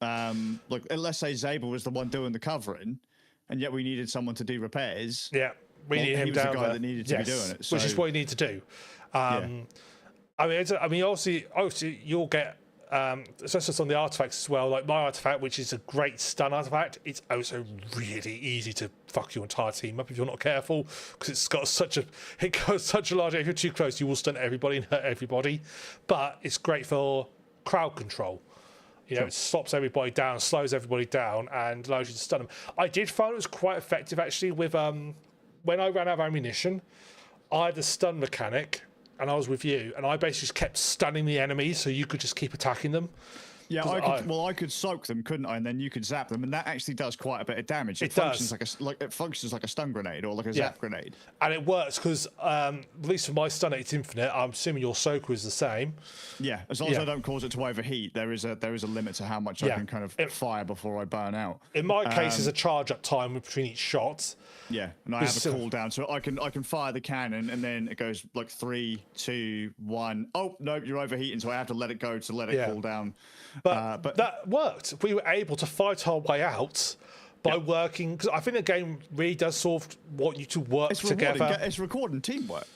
Let's say Zaber was the one doing the covering, and yet we needed someone to do repairs. Yeah. We need him he was down the guy there. that needed to be doing it. So... Which is what you need to do. Obviously, you'll get... it's just on the artifacts as well. Like my artifact, which is a great stun artifact, it's also really easy to fuck your entire team up if you're not careful, because it goes such a large area. If you're too close, you will stun everybody and hurt everybody. But it's great for crowd control. It stops everybody down, slows everybody down, and allows you to stun them. I did find it was quite effective actually with when I ran out of ammunition, I had a stun mechanic. And I was with you, and I basically just kept stunning the enemies, so you could just keep attacking them. Yeah, I could soak them, couldn't I? And then you could zap them, and that actually does quite a bit of damage. It functions like a stun grenade or like a zap grenade. And it works because, at least for my stun, it's infinite. I'm assuming your soaker is the same. Yeah, as long as I don't cause it to overheat, there is a limit to how much I can kind of fire before I burn out. In my case, there's a charge up time between each shot. Yeah, and I have a cooldown, so I can fire the cannon, and then it goes like 3, 2, 1. Oh no, you're overheating, so I have to let it go to let it cool down. But that worked. We were able to fight our way out by working, because I think the game really does sort of want you to work together. It's rewarding teamwork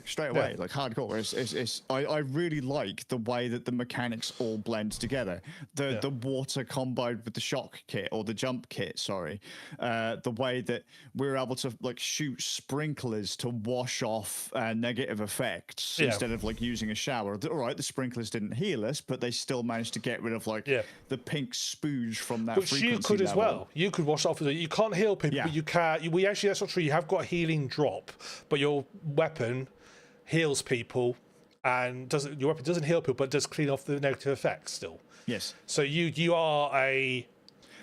straight away, like hardcore. I really like the way that the mechanics all blend together. The water combined with the shock kit or the jump kit, the way that we're able to like shoot sprinklers to wash off negative effects instead of like using a shower. All right, the sprinklers didn't heal us, but they still managed to get rid of like the pink spooge from that. Which you could level. As well. You could wash off. You can't heal people, but you can. We actually, that's not true. You have got a healing drop, but your weapon heals people, and your weapon doesn't heal people, but does clean off the negative effects still. Yes. So you are a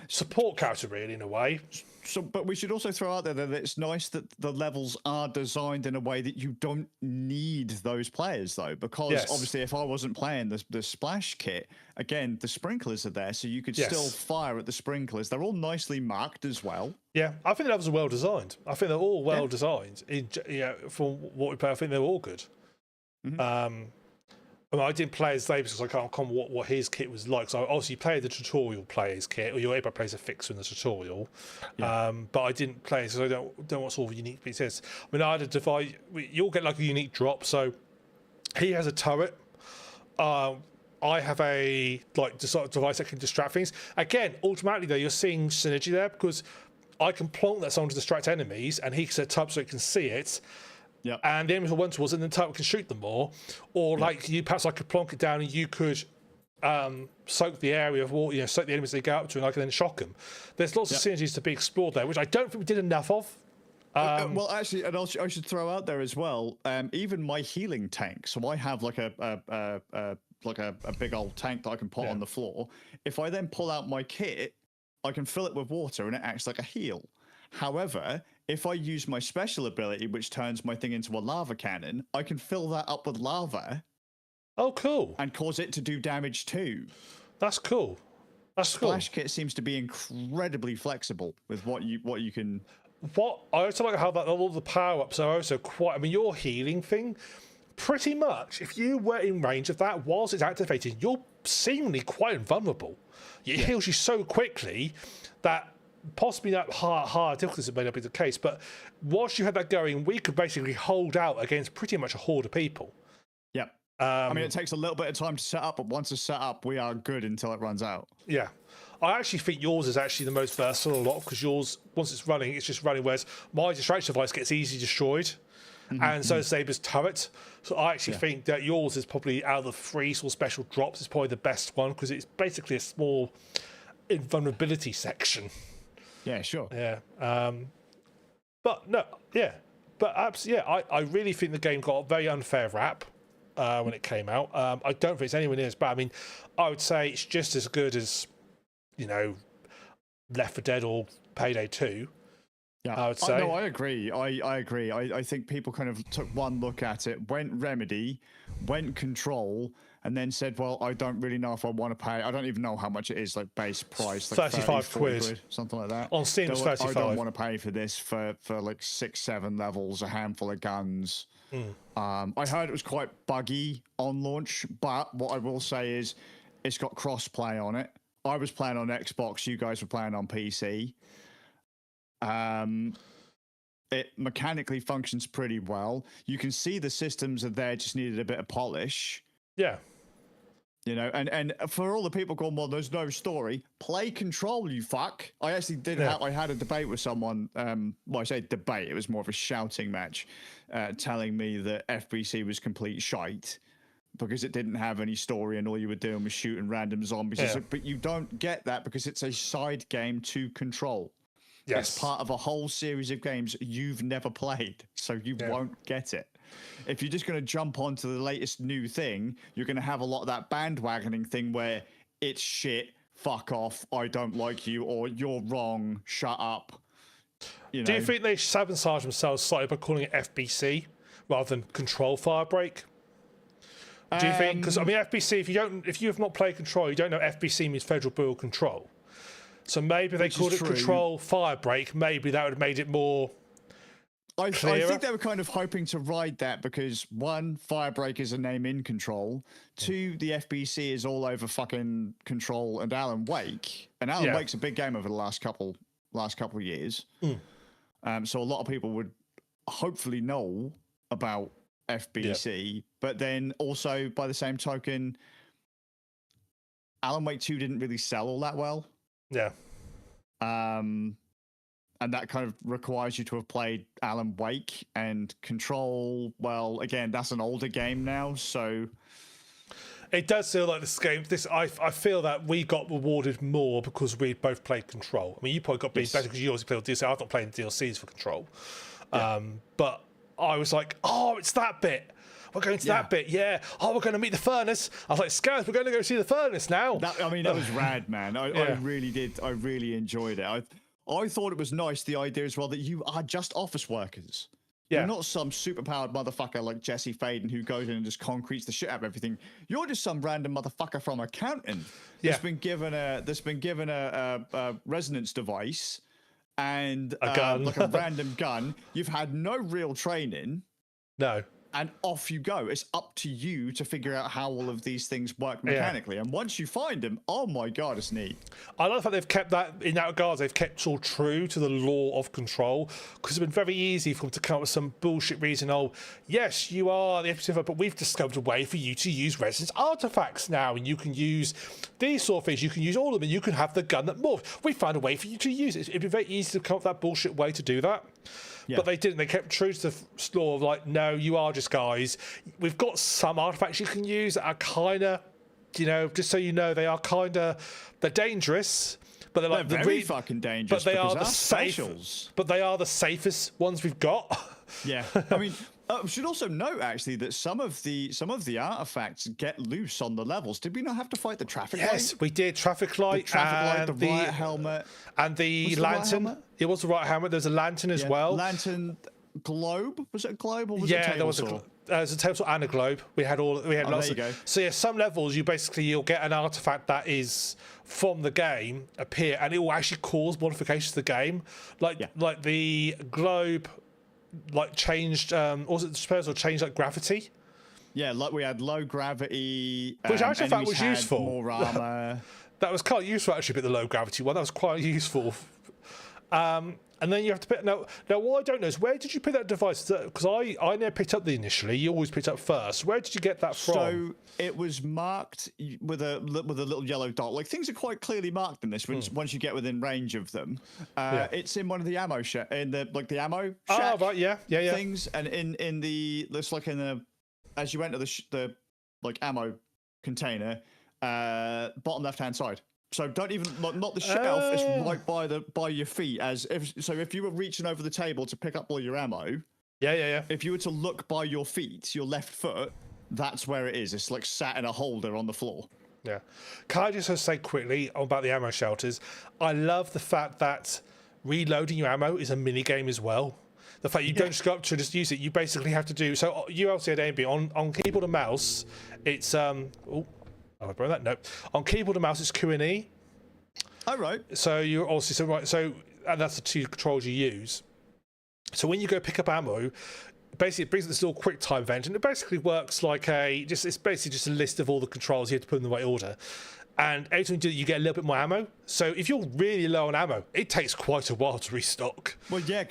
support character, really, in a way. So, but we should also throw out there that it's nice that the levels are designed in a way that you don't need those players, though, because obviously if I wasn't playing the splash kit, again, the sprinklers are there, so you could still fire at the sprinklers. They're all nicely marked as well. Yeah, I think the levels are well designed. I think they're all well designed. From what we play, I think they're all good. Mm-hmm. I didn't play as Davis because I can't remember what his kit was like. So obviously you play the tutorial player's kit, or you're able to play as a fixer in the tutorial. But I didn't play, so I don't know what sort of unique bits is. I mean, I had a device. You'll get like a unique drop. So he has a turret. I have a device that can distract things. Again, automatically though, you're seeing synergy there because I can plonk that someone to distract enemies, and he set up so it can see it. Yeah, and the enemies will run towards it, and then Turtle can shoot them more. Or like perhaps I could plonk it down, and you could soak the area of water, soak the enemies they go up to, and I can then shock them. There's lots of synergies to be explored there, which I don't think we did enough of. Well, actually, and I should throw out there as well. Even my healing tank. So I have like a big old tank that I can put on the floor. If I then pull out my kit, I can fill it with water, and it acts like a heal. However, if I use my special ability, which turns my thing into a lava cannon, I can fill that up with lava. Oh, cool! And cause it to do damage too. That's cool. That's cool. Splash kit seems to be incredibly flexible with what you can. What I also like how that all the power-ups are also quite. I mean, your healing thing, pretty much. If you were in range of that whilst it's activated, you're seemingly quite invulnerable. It heals you so quickly that possibly that hard difficulties may not be the case. But whilst you had that going, we could basically hold out against pretty much a horde of people. Yep. I mean, it takes a little bit of time to set up, but once it's set up, we are good until it runs out. Yeah. I actually think yours is actually the most versatile a lot because yours, once it's running, it's just running, whereas my distraction device gets easily destroyed, and so does Saber's turret. So I actually think that yours is probably, out of the three sort of special drops, is probably the best one because it's basically a small invulnerability section. Yeah, sure. Yeah. But no, yeah. But I really think the game got a very unfair rap when it came out. I don't think it's anywhere near as bad. I mean, I would say it's just as good as, Left 4 Dead or Payday 2. Yeah, I would say. No, I agree. I agree. I think people kind of took one look at it, went Remedy, went Control, and then said, well, I don't really know if I want to pay. I don't even know how much it is, like base price. Like 35 quid. Something like that. On Steam, it's 35. I don't want to pay for this for like 6-7 levels, a handful of guns. I heard it was quite buggy on launch, but what I will say is it's got cross-play on it. I was playing on Xbox, you guys were playing on PC. It mechanically functions pretty well. You can see the systems are there, just needed a bit of polish. Yeah. And for all the people going, well, there's no story, play Control, you fuck. I actually did I had a debate with someone, well, I say debate, it was more of a shouting match, telling me that FBC was complete shite because it didn't have any story and all you were doing was shooting random zombies. Yeah. But you don't get that because it's a side game to Control. Yes. It's part of a whole series of games you've never played, so you won't get it. If you're just going to jump onto the latest new thing, you're going to have a lot of that bandwagoning thing where it's shit, fuck off, I don't like you, or you're wrong, shut up. Do you think they sabotage themselves slightly by calling it FBC rather than Control Firebreak? Do you think? Because I mean, FBC. If you have not played Control, you don't know FBC means Federal Bureau of Control. So maybe they called it Control Firebreak. Maybe that would have made it more. I think they were kind of hoping to ride that because one, Firebreak is a name in Control. Two, the FBC is all over fucking Control and Alan Wake, and Alan Wake's a big game over the last couple of years. So a lot of people would hopefully know about FBC, but then also by the same token, Alan Wake 2 didn't really sell all that well. Yeah. And that kind of requires you to have played Alan Wake and Control. Well, again, that's an older game now, so it does feel like this game. I feel that we got rewarded more because we both played Control. I mean, you probably got better because you also played DLC. I've not played DLCs for Control, but I was like, oh, it's that bit. We're going to that bit, Oh, we're going to meet the furnace. I was like, Skazz, we're going to go see the furnace now. That was rad, man. I really did. I really enjoyed it. I thought it was nice, the idea as well, that you are just office workers. Yeah. You're not some superpowered motherfucker like Jesse Faden who goes in and just concretes the shit out of everything. You're just some random motherfucker from accounting that's been given a resonance device and a gun. like a random gun. You've had no real training. No. And off you go. It's up to you to figure out how all of these things work mechanically. And once you find them, oh my God, it's neat. I like the fact they've kept that, in that regard, they've kept all true to the law of Control, because it's been very easy for them to come up with some bullshit reason, oh, yes, you are the episode, but we've discovered a way for you to use resonance artifacts now, and you can use these sort of things, you can use all of them, and you can have the gun that morphs. We found a way for you to use it. It'd be very easy to come up with that bullshit way to do that. Yeah. But they didn't. They kept true to the law of like, no, you are just guys. We've got some artifacts you can use that are kind of you know, just so you know, they are they're dangerous, but they're like very fucking dangerous. But they are the specials. But they are the safest ones we've got. Yeah, I mean, we should also note actually that some of the artifacts get loose on the levels. Did we not have to fight the traffic light? Yes, we did. Traffic light, the riot helmet, and the lantern. It was the riot helmet. There's a lantern as well. Lantern, globe. Was it a globe or was it a table there was saw? There's a table saw and a globe. We had lots there of. you go. So yeah, some levels you'll get an artifact that is from the game appear, and it will actually cause modifications to the game, like the globe. Like changed, also changed like gravity. Yeah, like we had low gravity, which I actually thought was useful. More armor. That was quite useful actually, but the low gravity one that was quite useful. And then you have to pick. Now what I don't know is where did you pick that device? Because I never picked up the initially. You always picked up first. Where did you get that from? So it was marked with a little yellow dot. Like things are quite clearly marked in this once you get within range of them. It's in one of the ammo in the ammo shack. Oh right, yeah. Things and in the looks like in the as you enter the like ammo container, bottom left hand side. So don't even not the shelf. It's right by your feet. If you were reaching over the table to pick up all your ammo, if you were to look by your feet, your left foot, that's where it is. It's like sat in a holder on the floor. Yeah. Can I just say quickly about the ammo shelters? I love the fact that reloading your ammo is a mini game as well. The fact you don't just go up to just use it. You basically have to do so. You also had A and B on keyboard and mouse. It's I broke that. No, on keyboard and mouse it's Q and E. Oh right. So you're also and that's the two controls you use. So when you go pick up ammo, basically it brings this little quick time event, and it basically works like it's basically just a list of all the controls you have to put in the right order. And every time you do it, you get a little bit more ammo. So if you're really low on ammo, it takes quite a while to restock. Well, yeah,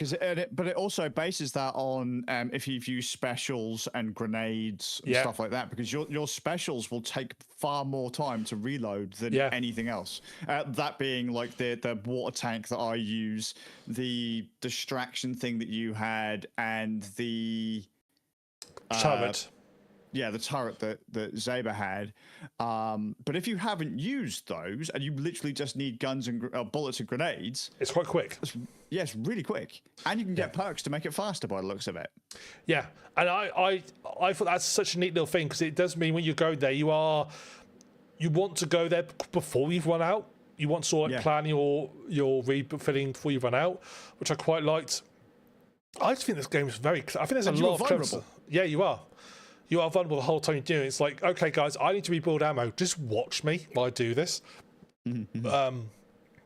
but it also bases that on if you've used specials and grenades and stuff like that, because your specials will take far more time to reload than anything else. That being like the water tank that I use, the distraction thing that you had, and the turret. Yeah, the turret that Zaber had. But if you haven't used those and you literally just need guns and bullets and grenades, it's quite quick. It's really quick, and you can get perks to make it faster by the looks of it. Yeah, and I thought that's such a neat little thing, because it does mean when you go there, you want to go there before you've run out. You want to sort of plan your refilling before you run out, which I quite liked. I just think this game is very. I think there's a lot of clever. Yeah, you are. You are vulnerable the whole time you're doing it. It's like, okay, guys, I need to rebuild ammo. Just watch me while I do this.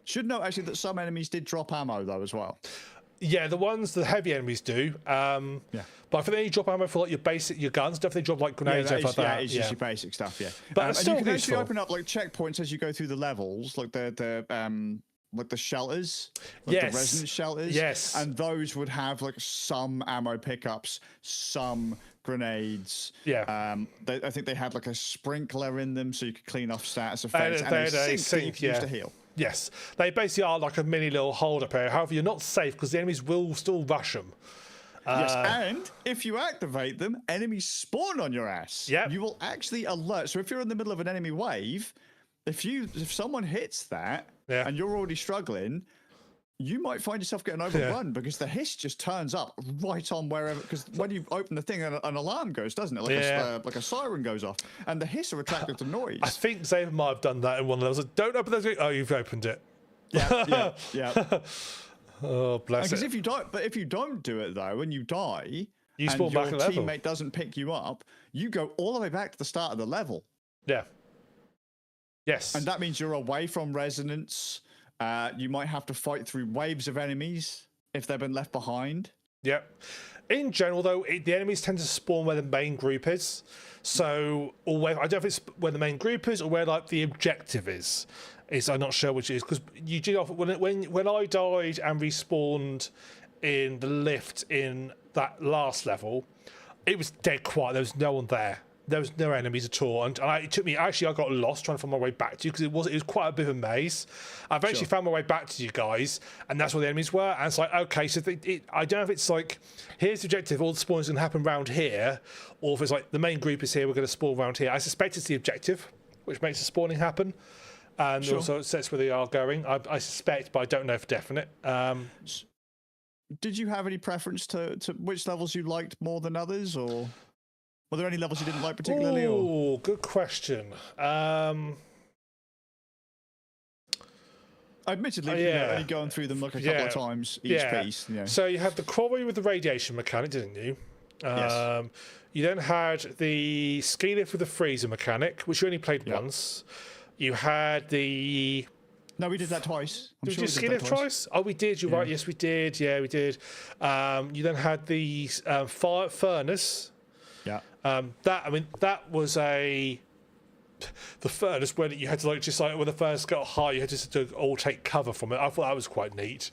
Should note actually that some enemies did drop ammo though as well. Yeah, the heavy enemies do. But I think they only drop ammo for like your guns. Definitely drop like grenades and stuff like that. Yeah, it's just your basic stuff. Yeah, but it's still and you can useful. actually open up like checkpoints as you go through the levels, like the shelters, like the resident shelters. Yes, and those would have like some ammo pickups, some grenades. Yeah. I think they had like a sprinkler in them so you could clean off status effects, and a sink used to heal. Yes, they basically are like a mini little hold-up area. However, you're not safe because the enemies will still rush them. Yes, and if you activate them, enemies spawn on your ass. Yeah. You will actually alert. So if you're in the middle of an enemy wave, if someone hits that and you're already struggling, you might find yourself getting overrun because the hiss just turns up right on wherever. Because when you open the thing, an alarm goes, doesn't it? Like a siren goes off, and the hiss are attracted to noise. I think Zaven might have done that in one of those. Don't open those. Oh, you've opened it. Yeah. Oh, bless it. Because if you don't do it though, when you die, you spawn back and your teammate doesn't pick you up, you go all the way back to the start of the level. Yeah. Yes. And that means you're away from resonance. You might have to fight through waves of enemies if they've been left behind. Yep. In general, though, the enemies tend to spawn where the main group is. So, or where, I don't know if it's where the main group is or where like the objective is. I'm not sure which it is, because you did often when I died and respawned in the lift in that last level, it was dead quiet. There was no one there. There was no enemies at all, and it took me. Actually, I got lost trying to find my way back to you because it was quite a bit of a maze. I eventually found my way back to you guys, and that's where the enemies were. And it's like, okay, so I don't know if it's like, here's the objective, all the spawns are going to happen around here, or if it's like the main group is here, we're going to spawn around here. I suspect it's the objective. which makes the spawning happen. And Sure. also it sets where they are going. I suspect, but I don't know for definite. Did you have any preference to which levels you liked more than others, or were there any levels you didn't like particularly? Oh, good question. Admittedly, you know, only going through them like a couple of times each piece. Yeah. So you had the quarry with the radiation mechanic, didn't you? Yes. You then had the ski lift with the freezer mechanic, which you only played once. You had the... No, we did that twice. Did we ski lift twice? Oh, we did. You're right. Yes, we did. Yeah, we did. You then had the fire furnace. Yeah. That was the furnace where you had to when the furnace got high, you had to all take cover from it. I thought that was quite neat.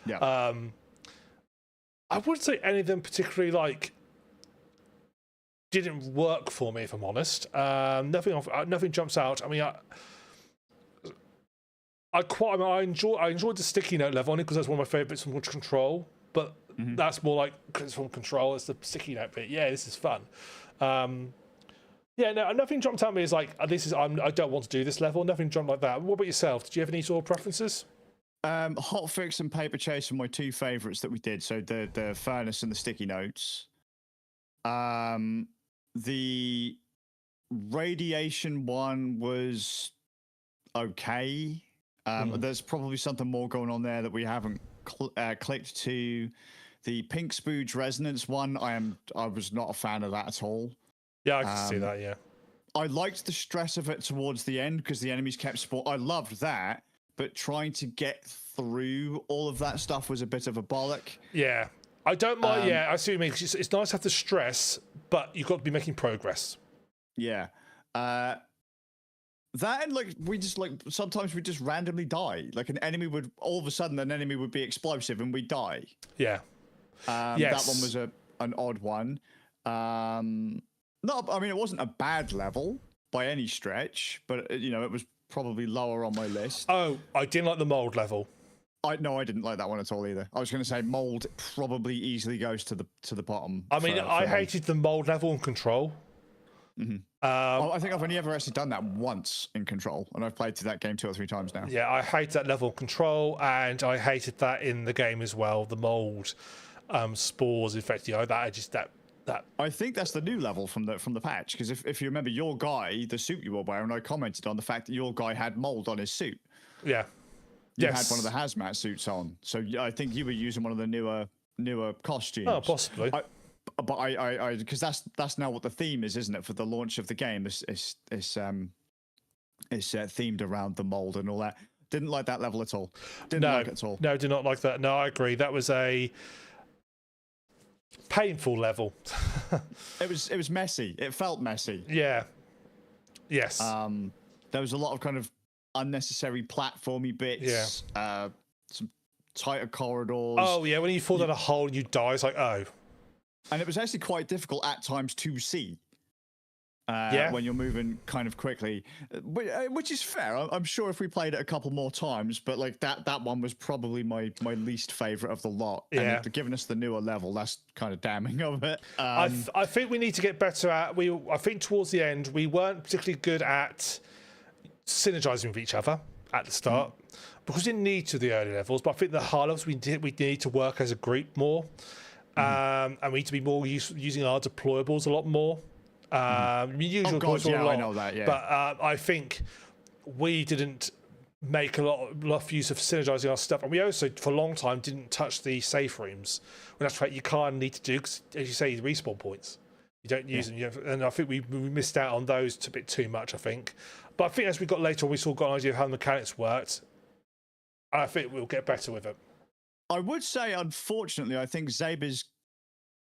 Yeah. I wouldn't say any of them particularly didn't work for me, if I'm honest. Nothing jumps out. I mean, I enjoyed the sticky note level only because that's one of my favourite bits from Control. But that's more like because it's from Control. It's the sticky note bit. Yeah, this is fun. Nothing jumped at me as I don't want to do this level. Nothing jumped like that. What about yourself? Did you have any sort of preferences? Hotfix and Paper Chase were my two favourites that we did. So the furnace and the sticky notes. The radiation one was okay. There's probably something more going on there that we haven't clicked to. The Pink Spooge Resonance one, I was not a fan of that at all. Yeah, I can see that, yeah. I liked the stress of it towards the end because the enemies kept spawning. I loved that, but trying to get through all of that stuff was a bit of a bollock. Yeah. I don't mind, I see what you mean. It's nice to have the stress, but you've got to be making progress. Yeah. That and sometimes we just randomly die. Like an enemy would, all of a sudden an enemy would be explosive and we'd die. Yeah. That one was an odd one. It wasn't a bad level by any stretch, but it was probably lower on my list. Oh, I didn't like the mold level. I didn't like that one at all either. I was going to say mold probably easily goes to the bottom. I mean, I hated the mold level in Control. Mm-hmm. I think I've only ever actually done that once in Control, and I've played through that game 2 or 3 times now. Yeah, I hate that level in Control, and I hated that in the game as well. The mold spores, in fact, that. I think that's the new level from the patch, because if you remember your guy, the suit you were wearing, I commented on the fact that your guy had mold on his suit. Yeah. You had one of the hazmat suits on, so I think you were using one of the newer costumes. Oh, possibly. But I because that's now what the theme is, isn't it? For the launch of the game, it's themed around the mold and all that. Didn't like that level at all. Didn't like it at all. No, did not like that. No, I agree. That was a painful level. It was messy. It felt messy. Yeah. Yes. There was a lot of kind of unnecessary platformy bits. Yeah. Some tighter corridors. Oh yeah, when you fall down a hole and you die, it's like, oh. And it was actually quite difficult at times to see. When you're moving kind of quickly, which is fair. I'm sure if we played it a couple more times, but that one was probably my least favorite of the lot. Yeah. And giving us the newer level, that's kind of damning of it. I think we need to get better at. I think towards the end we weren't particularly good at synergizing with each other at the start because we didn't need to the early levels. But I think the high levels we need to work as a group more, and we need to be more using our deployables a lot more. I know that, yeah. But I think we didn't make a lot of use of synergizing our stuff, and we also for a long time didn't touch the safe rooms. Well, that's right, you kind of need to do because, as you say, the respawn points you don't use them, and I think we missed out on those a bit too much. I think, but I think as we got later, we sort of got an idea of how the mechanics worked, and I think we'll get better with it. I would say, unfortunately, I think Zaber's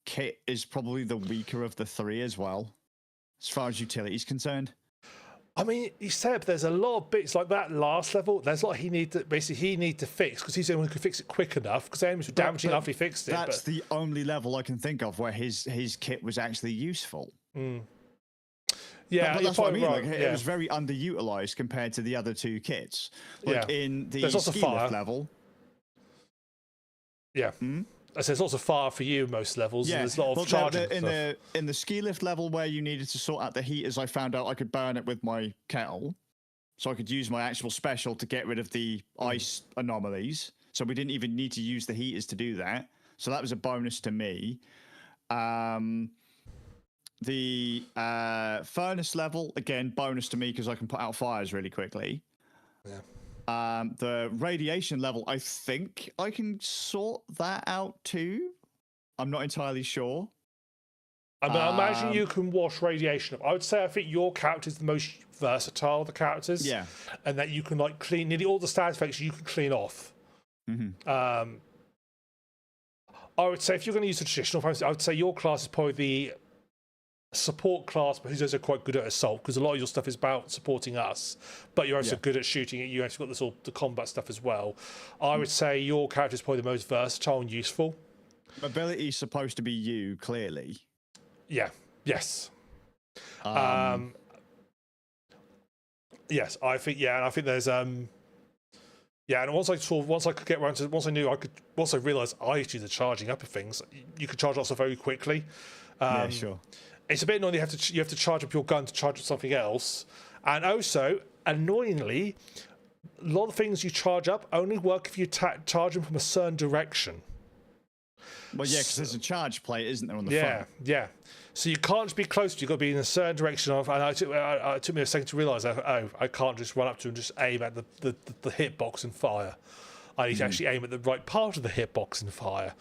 kit is probably the weaker of the 3 as well. As far as utility is concerned, I mean, you said there's a lot of bits like that last level. There's a lot he need to fix because he's the one who could fix it quick enough. Because enemies were damaging after he fixed it. That's the only level I can think of where his kit was actually useful. Yeah, but that's what I mean. Right. It was very underutilized compared to the other 2 kits. In the ski lift level. Yeah. So it's lots of fire for you most levels. Yeah, And there's a lot of charging stuff. In the ski lift level where you needed to sort out the heaters, I found out I could burn it with my kettle, so I could use my actual special to get rid of the ice anomalies. So we didn't even need to use the heaters to do that. So that was a bonus to me. The furnace level, again, bonus to me because I can put out fires really quickly. Yeah. The radiation level, I think I can sort that out too. I'm not entirely sure. I mean, I imagine you can wash radiation up. I would say I think your character is the most versatile of the characters. Yeah. And that you can like clean nearly all the stat effects you can clean off. I would say if you're going to use the traditional fantasy, I would say your class is probably the support class, but who's also quite good at assault because a lot of your stuff is about supporting us, but you're also good at shooting it. You actually got this all the combat stuff as well. I would say your character is probably the most versatile and useful. Ability is supposed to be you, clearly. Yeah. Yes. Yes, I think. Yeah, and I think there's yeah, and once I could get around to once I realised I actually the charging up of things, you could charge also very quickly. Yeah, sure. It's a bit annoying. You have to charge up your gun to charge up something else, and also annoyingly, a lot of things you charge up only work if you charge them from a certain direction. Well, yeah, because there's a charge plate, isn't there, on the front? Yeah. So you can't just be close to. You've got to be in a certain direction. And it took me a second to realise that I can't just run up to and just aim at the hitbox and fire. I need to actually aim at the right part of the hitbox and fire.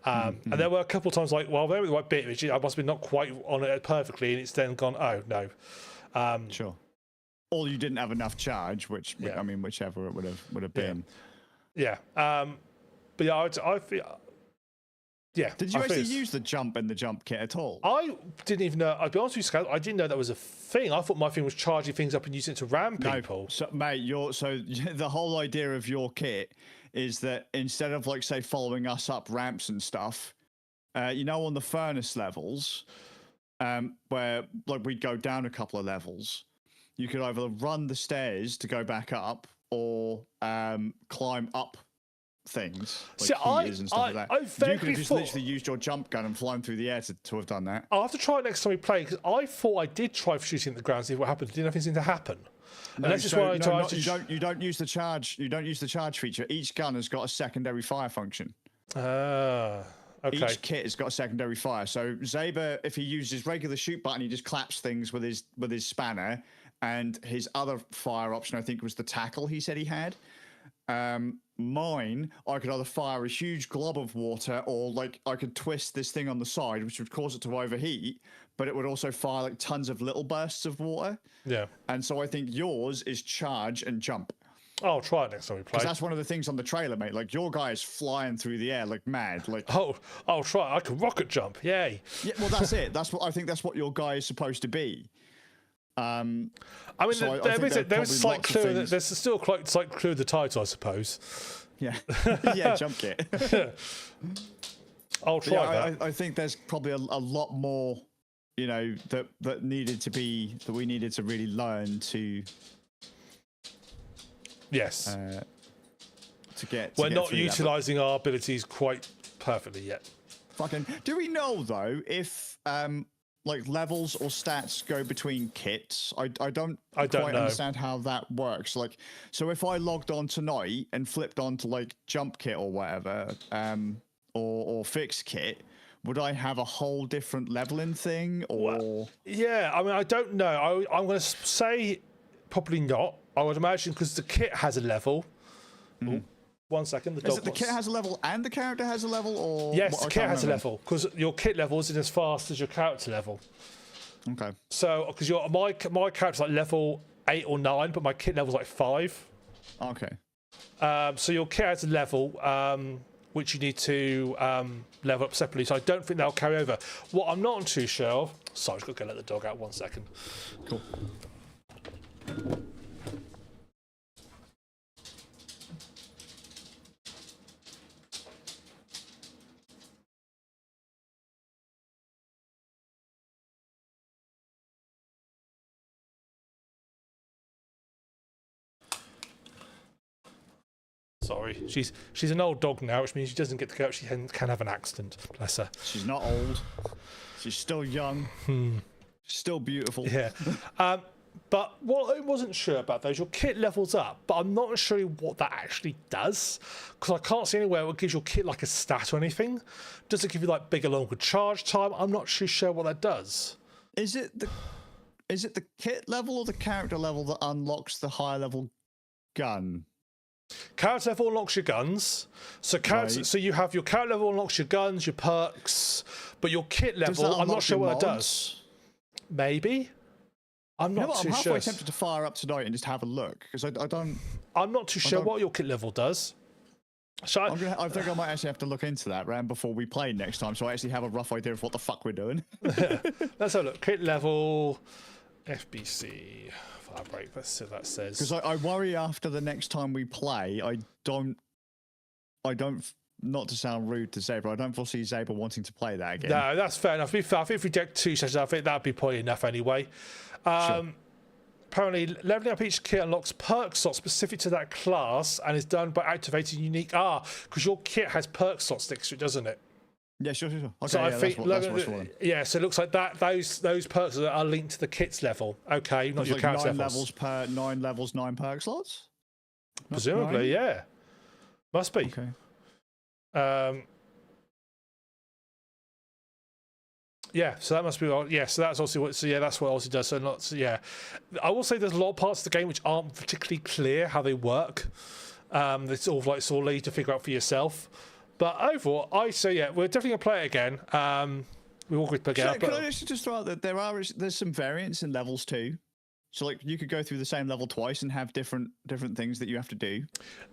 And there were a couple of times like, well, there was the right bit, which I must have been not quite on it perfectly, and it's then gone, oh, no. Sure. Or you didn't have enough charge, which, I mean, whichever it would have been. Yeah. But yeah, I feel... Yeah. Did you actually use the jump in the jump kit at all? I didn't even know. I'll be honest with you, Skazz, I didn't know that was a thing. I thought my thing was charging things up and using it to ram people. No, so, mate, so the whole idea of your kit is that instead of, like, say, following us up ramps and stuff, you know, on the furnace levels, where, like, we'd go down a couple of levels, you could either run the stairs to go back up or climb up things, like heaters and stuff like that. You could have just literally used your jump gun and flown through the air to have done that. I'll have to try it next time we play, because I thought I did try shooting at the ground, see what happened. Didn't nothing seem to happen. No, you don't use the charge. You don't use the charge feature. Each gun has got a secondary fire function. Okay. Each kit has got a secondary fire. So Zaber, if he uses regular shoot button, he just claps things with his spanner, and his other fire option, I think, was the tackle. He said he had. Mine, I could either fire a huge glob of water, or like I could twist this thing on the side, which would cause it to overheat, but it would also fire like tons of little bursts of water. Yeah. And so I think yours is charge and jump. I'll try it next time we play. Because that's one of the things on the trailer, mate. Like, your guy is flying through the air like mad. Like, I'll try. I can rocket jump. Yay. Yeah, well, that's it. I think that's what your guy is supposed to be. I mean, so there's slight clue. There's still quite slight clue in the title, I suppose. Yeah, yeah, jump kit. I'll try that. I think there's probably a lot more, you know, that we needed to really learn to. Yes. We're not utilising our abilities quite perfectly yet. Fucking. Do we know though if like levels or stats go between kits? I don't quite understand how that works. Like, so if I logged on tonight and flipped on to like jump kit or whatever, or fix kit, would I have a whole different leveling thing? Or yeah, I mean, I don't know. I'm going to say probably not. I would imagine because the kit has a level. Ooh, 1 second. The kit has a level and the character has a level, or yes, the kit has a level because your kit level isn't as fast as your character level. Okay. So because my character's like level 8 or 9, but my kit level's like 5. Okay. So your kit has a level which you need to level up separately. So I don't think that'll carry over. What I'm not too sure of. Sorry, I've got to let the dog out 1 second. Cool. Sorry, she's an old dog now, which means she doesn't get to go. She can have an accident. Bless her. She's not old. She's still young. Still beautiful. Yeah. But what I wasn't sure about though is your kit levels up, but I'm not sure what that actually does because I can't see anywhere where it gives your kit like a stat or anything. Does it give you like bigger, longer charge time? I'm not too sure what that does. Is it the kit level or the character level that unlocks the higher level gun? Character level unlocks your guns. So so you have your character level unlocks your guns, your perks, but your kit level, I'm not sure what that does. Maybe. I'm not too sure. I'm halfway tempted to fire up tonight and just have a look because I don't. I'm not too sure what your kit level does. So I think I might actually have to look into that round before we play next time, so I actually have a rough idea of what the fuck we're doing. Let's have a look. Kit level, FBC, Firebreak. Let's see what that says. Because I worry after the next time we play, I don't. Not to sound rude to Saber, I don't foresee Saber wanting to play that again. No, that's fair enough. I think if we get 2 sessions, I think that'd be probably enough anyway. Sure. Apparently, leveling up each kit unlocks perk slots specific to that class and is done by activating unique because your kit has perk slots next to it, doesn't it? Yeah, sure. Okay, so I think yeah, so it looks like that those perks are linked to the kit's level. Okay, not your character levels. 9 levels, 9 perk slots. Presumably, yeah, must be. Okay. Yeah, so that must be so that's also what. So yeah, that's what Aussie does. I will say there's a lot of parts of the game which aren't particularly clear how they work. It's sort of lead to figure out for yourself. But overall, I say we're definitely gonna play it again. We will play it again. Can I just throw out that there's some variance in levels too. So like you could go through the same level twice and have different things that you have to do.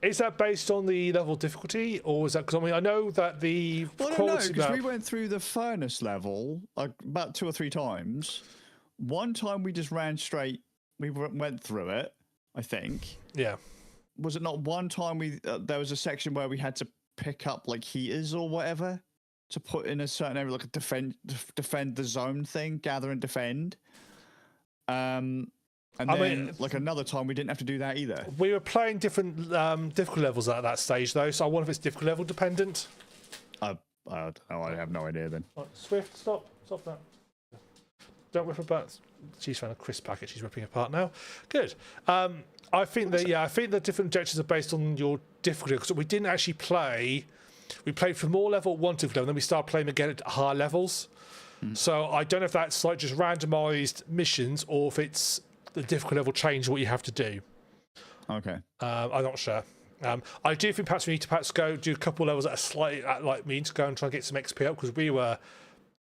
Is that based on the level difficulty, or is that because I know that the quality? Because we went through the furnace level about 2 or 3 times. One time we just ran straight. We went through it. I think. Yeah. Was it not one time there was a section where we had to pick up like heaters or whatever to put in a certain area, like a defend the zone thing, gather and defend. And then, like another time, we didn't have to do that either. We were playing different difficulty levels at that stage, though, so I wonder if it's difficulty level dependent. I don't know. I have no idea then. Right, Swift, stop that. Don't rip apart. She's found a crisp packet. She's ripping apart now. Good. I think the different objectives are based on your difficulty because we didn't actually play. We played from more level 1 to level, and then we started playing again at higher levels. So I don't know if that's like just randomized missions or if it's the difficulty level change what you have to do. Okay. I'm not sure. I do think perhaps we need to go do a couple of levels at like means to go and try and get some XP up because we were.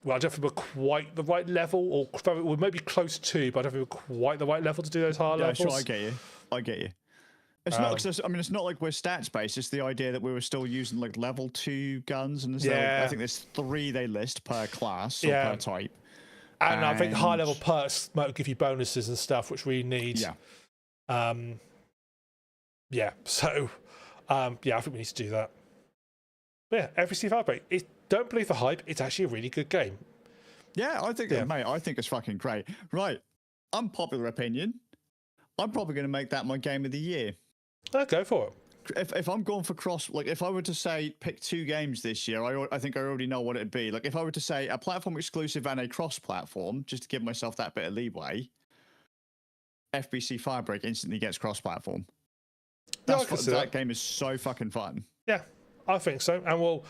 Well, I don't think we're quite the right level, or we're maybe close to, but I don't think we're quite the right level to do those higher levels. Sure, I get you. It's not. It's not like we're stats based. It's the idea that we were still using like level 2 guns, and I think there's 3 they list per class or per type. And I think high level perks might give you bonuses and stuff, which we need. Yeah. So, I think we need to do that. But yeah, FBC Firebreak. Don't believe the hype. It's actually a really good game. Yeah, I think, mate. I think it's fucking great. Right, unpopular opinion. I'm probably going to make that my game of the year. Go for it. If I'm going for if I were to say pick 2 games this year, I think I already know what it'd be. Like if I were to say a platform exclusive and a cross-platform, just to give myself that bit of leeway, FBC Firebreak instantly gets cross-platform. That game is so fucking fun. Yeah, I think so. And we'll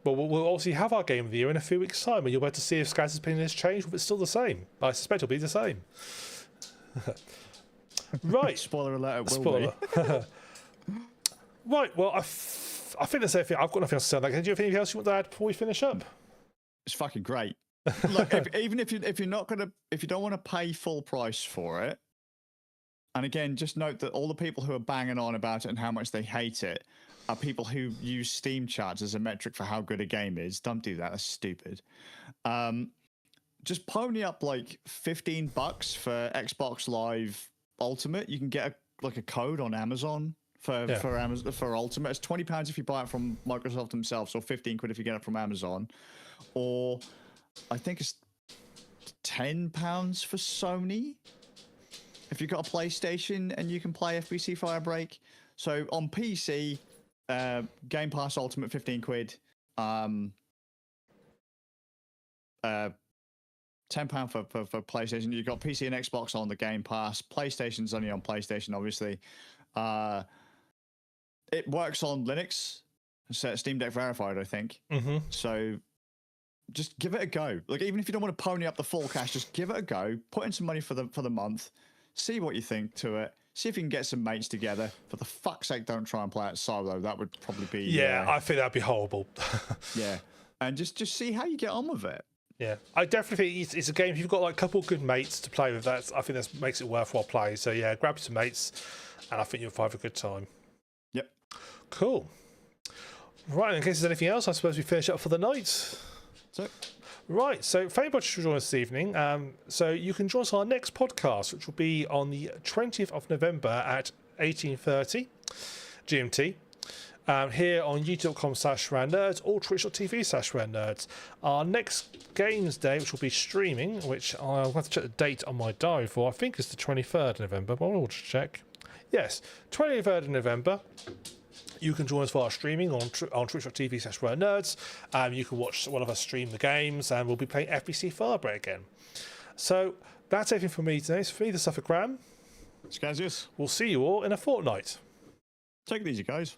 obviously have our game of the year in a few weeks' time, and you'll be able to see if Skazz's opinion has changed, or if it's still the same. I suspect it'll be the same. Right. Spoiler alert, it will be. Right, well, I think that's everything. I've got nothing else to say on that. Do you have anything else you want to add before we finish up? It's fucking great. Look, if you don't want to pay full price for it, and again, just note that all the people who are banging on about it and how much they hate it are people who use Steam charts as a metric for how good a game is. Don't do that. That's stupid. Just pony up like $15 for Xbox Live Ultimate. You can get a code on Amazon for Ultimate. It's £20 if you buy it from Microsoft themselves, or 15 quid if you get it from Amazon, or I think it's £10 for Sony if you've got a PlayStation and you can play FBC Firebreak. So on PC, Game Pass Ultimate 15 quid. £10 for PlayStation. You've got PC and Xbox on the Game Pass. PlayStation's only on PlayStation, obviously. It works on Linux. So Steam Deck verified, I think. Mm-hmm. So just give it a go. Like, even if you don't want to pony up the full cash, just give it a go. Put in some money for the month. See what you think to it. See if you can get some mates together. For the fuck's sake, don't try and play it solo. That would probably be... Yeah, I think that'd be horrible. Yeah. And just see how you get on with it. Yeah, I definitely think it's a game. If you've got like a couple of good mates to play with, I think that makes it worthwhile playing. So yeah, grab some mates, and I think you'll have a good time. Yep. Cool. Right, in case there's anything else, I suppose we finish up for the night. So. Right, so thank you much for joining us this evening. So you can join us on our next podcast, which will be on the 20th of November at 18:30 GMT. Here on youtube.com/RandNerds or twitch.tv/RandNerds. Our next games day, which will be streaming, which I'll have to check the date on my diary for, I think it's the 23rd of November, but I'll just check. Yes, 23rd of November. You can join us for our streaming on twitch.tv/RandNerds. You can watch one of us stream the games, and we'll be playing FBC Firebreak again. So that's everything from me today. So for me, the Suffolk Ram. Skazz. We'll see you all in a fortnight. Take it easy, guys.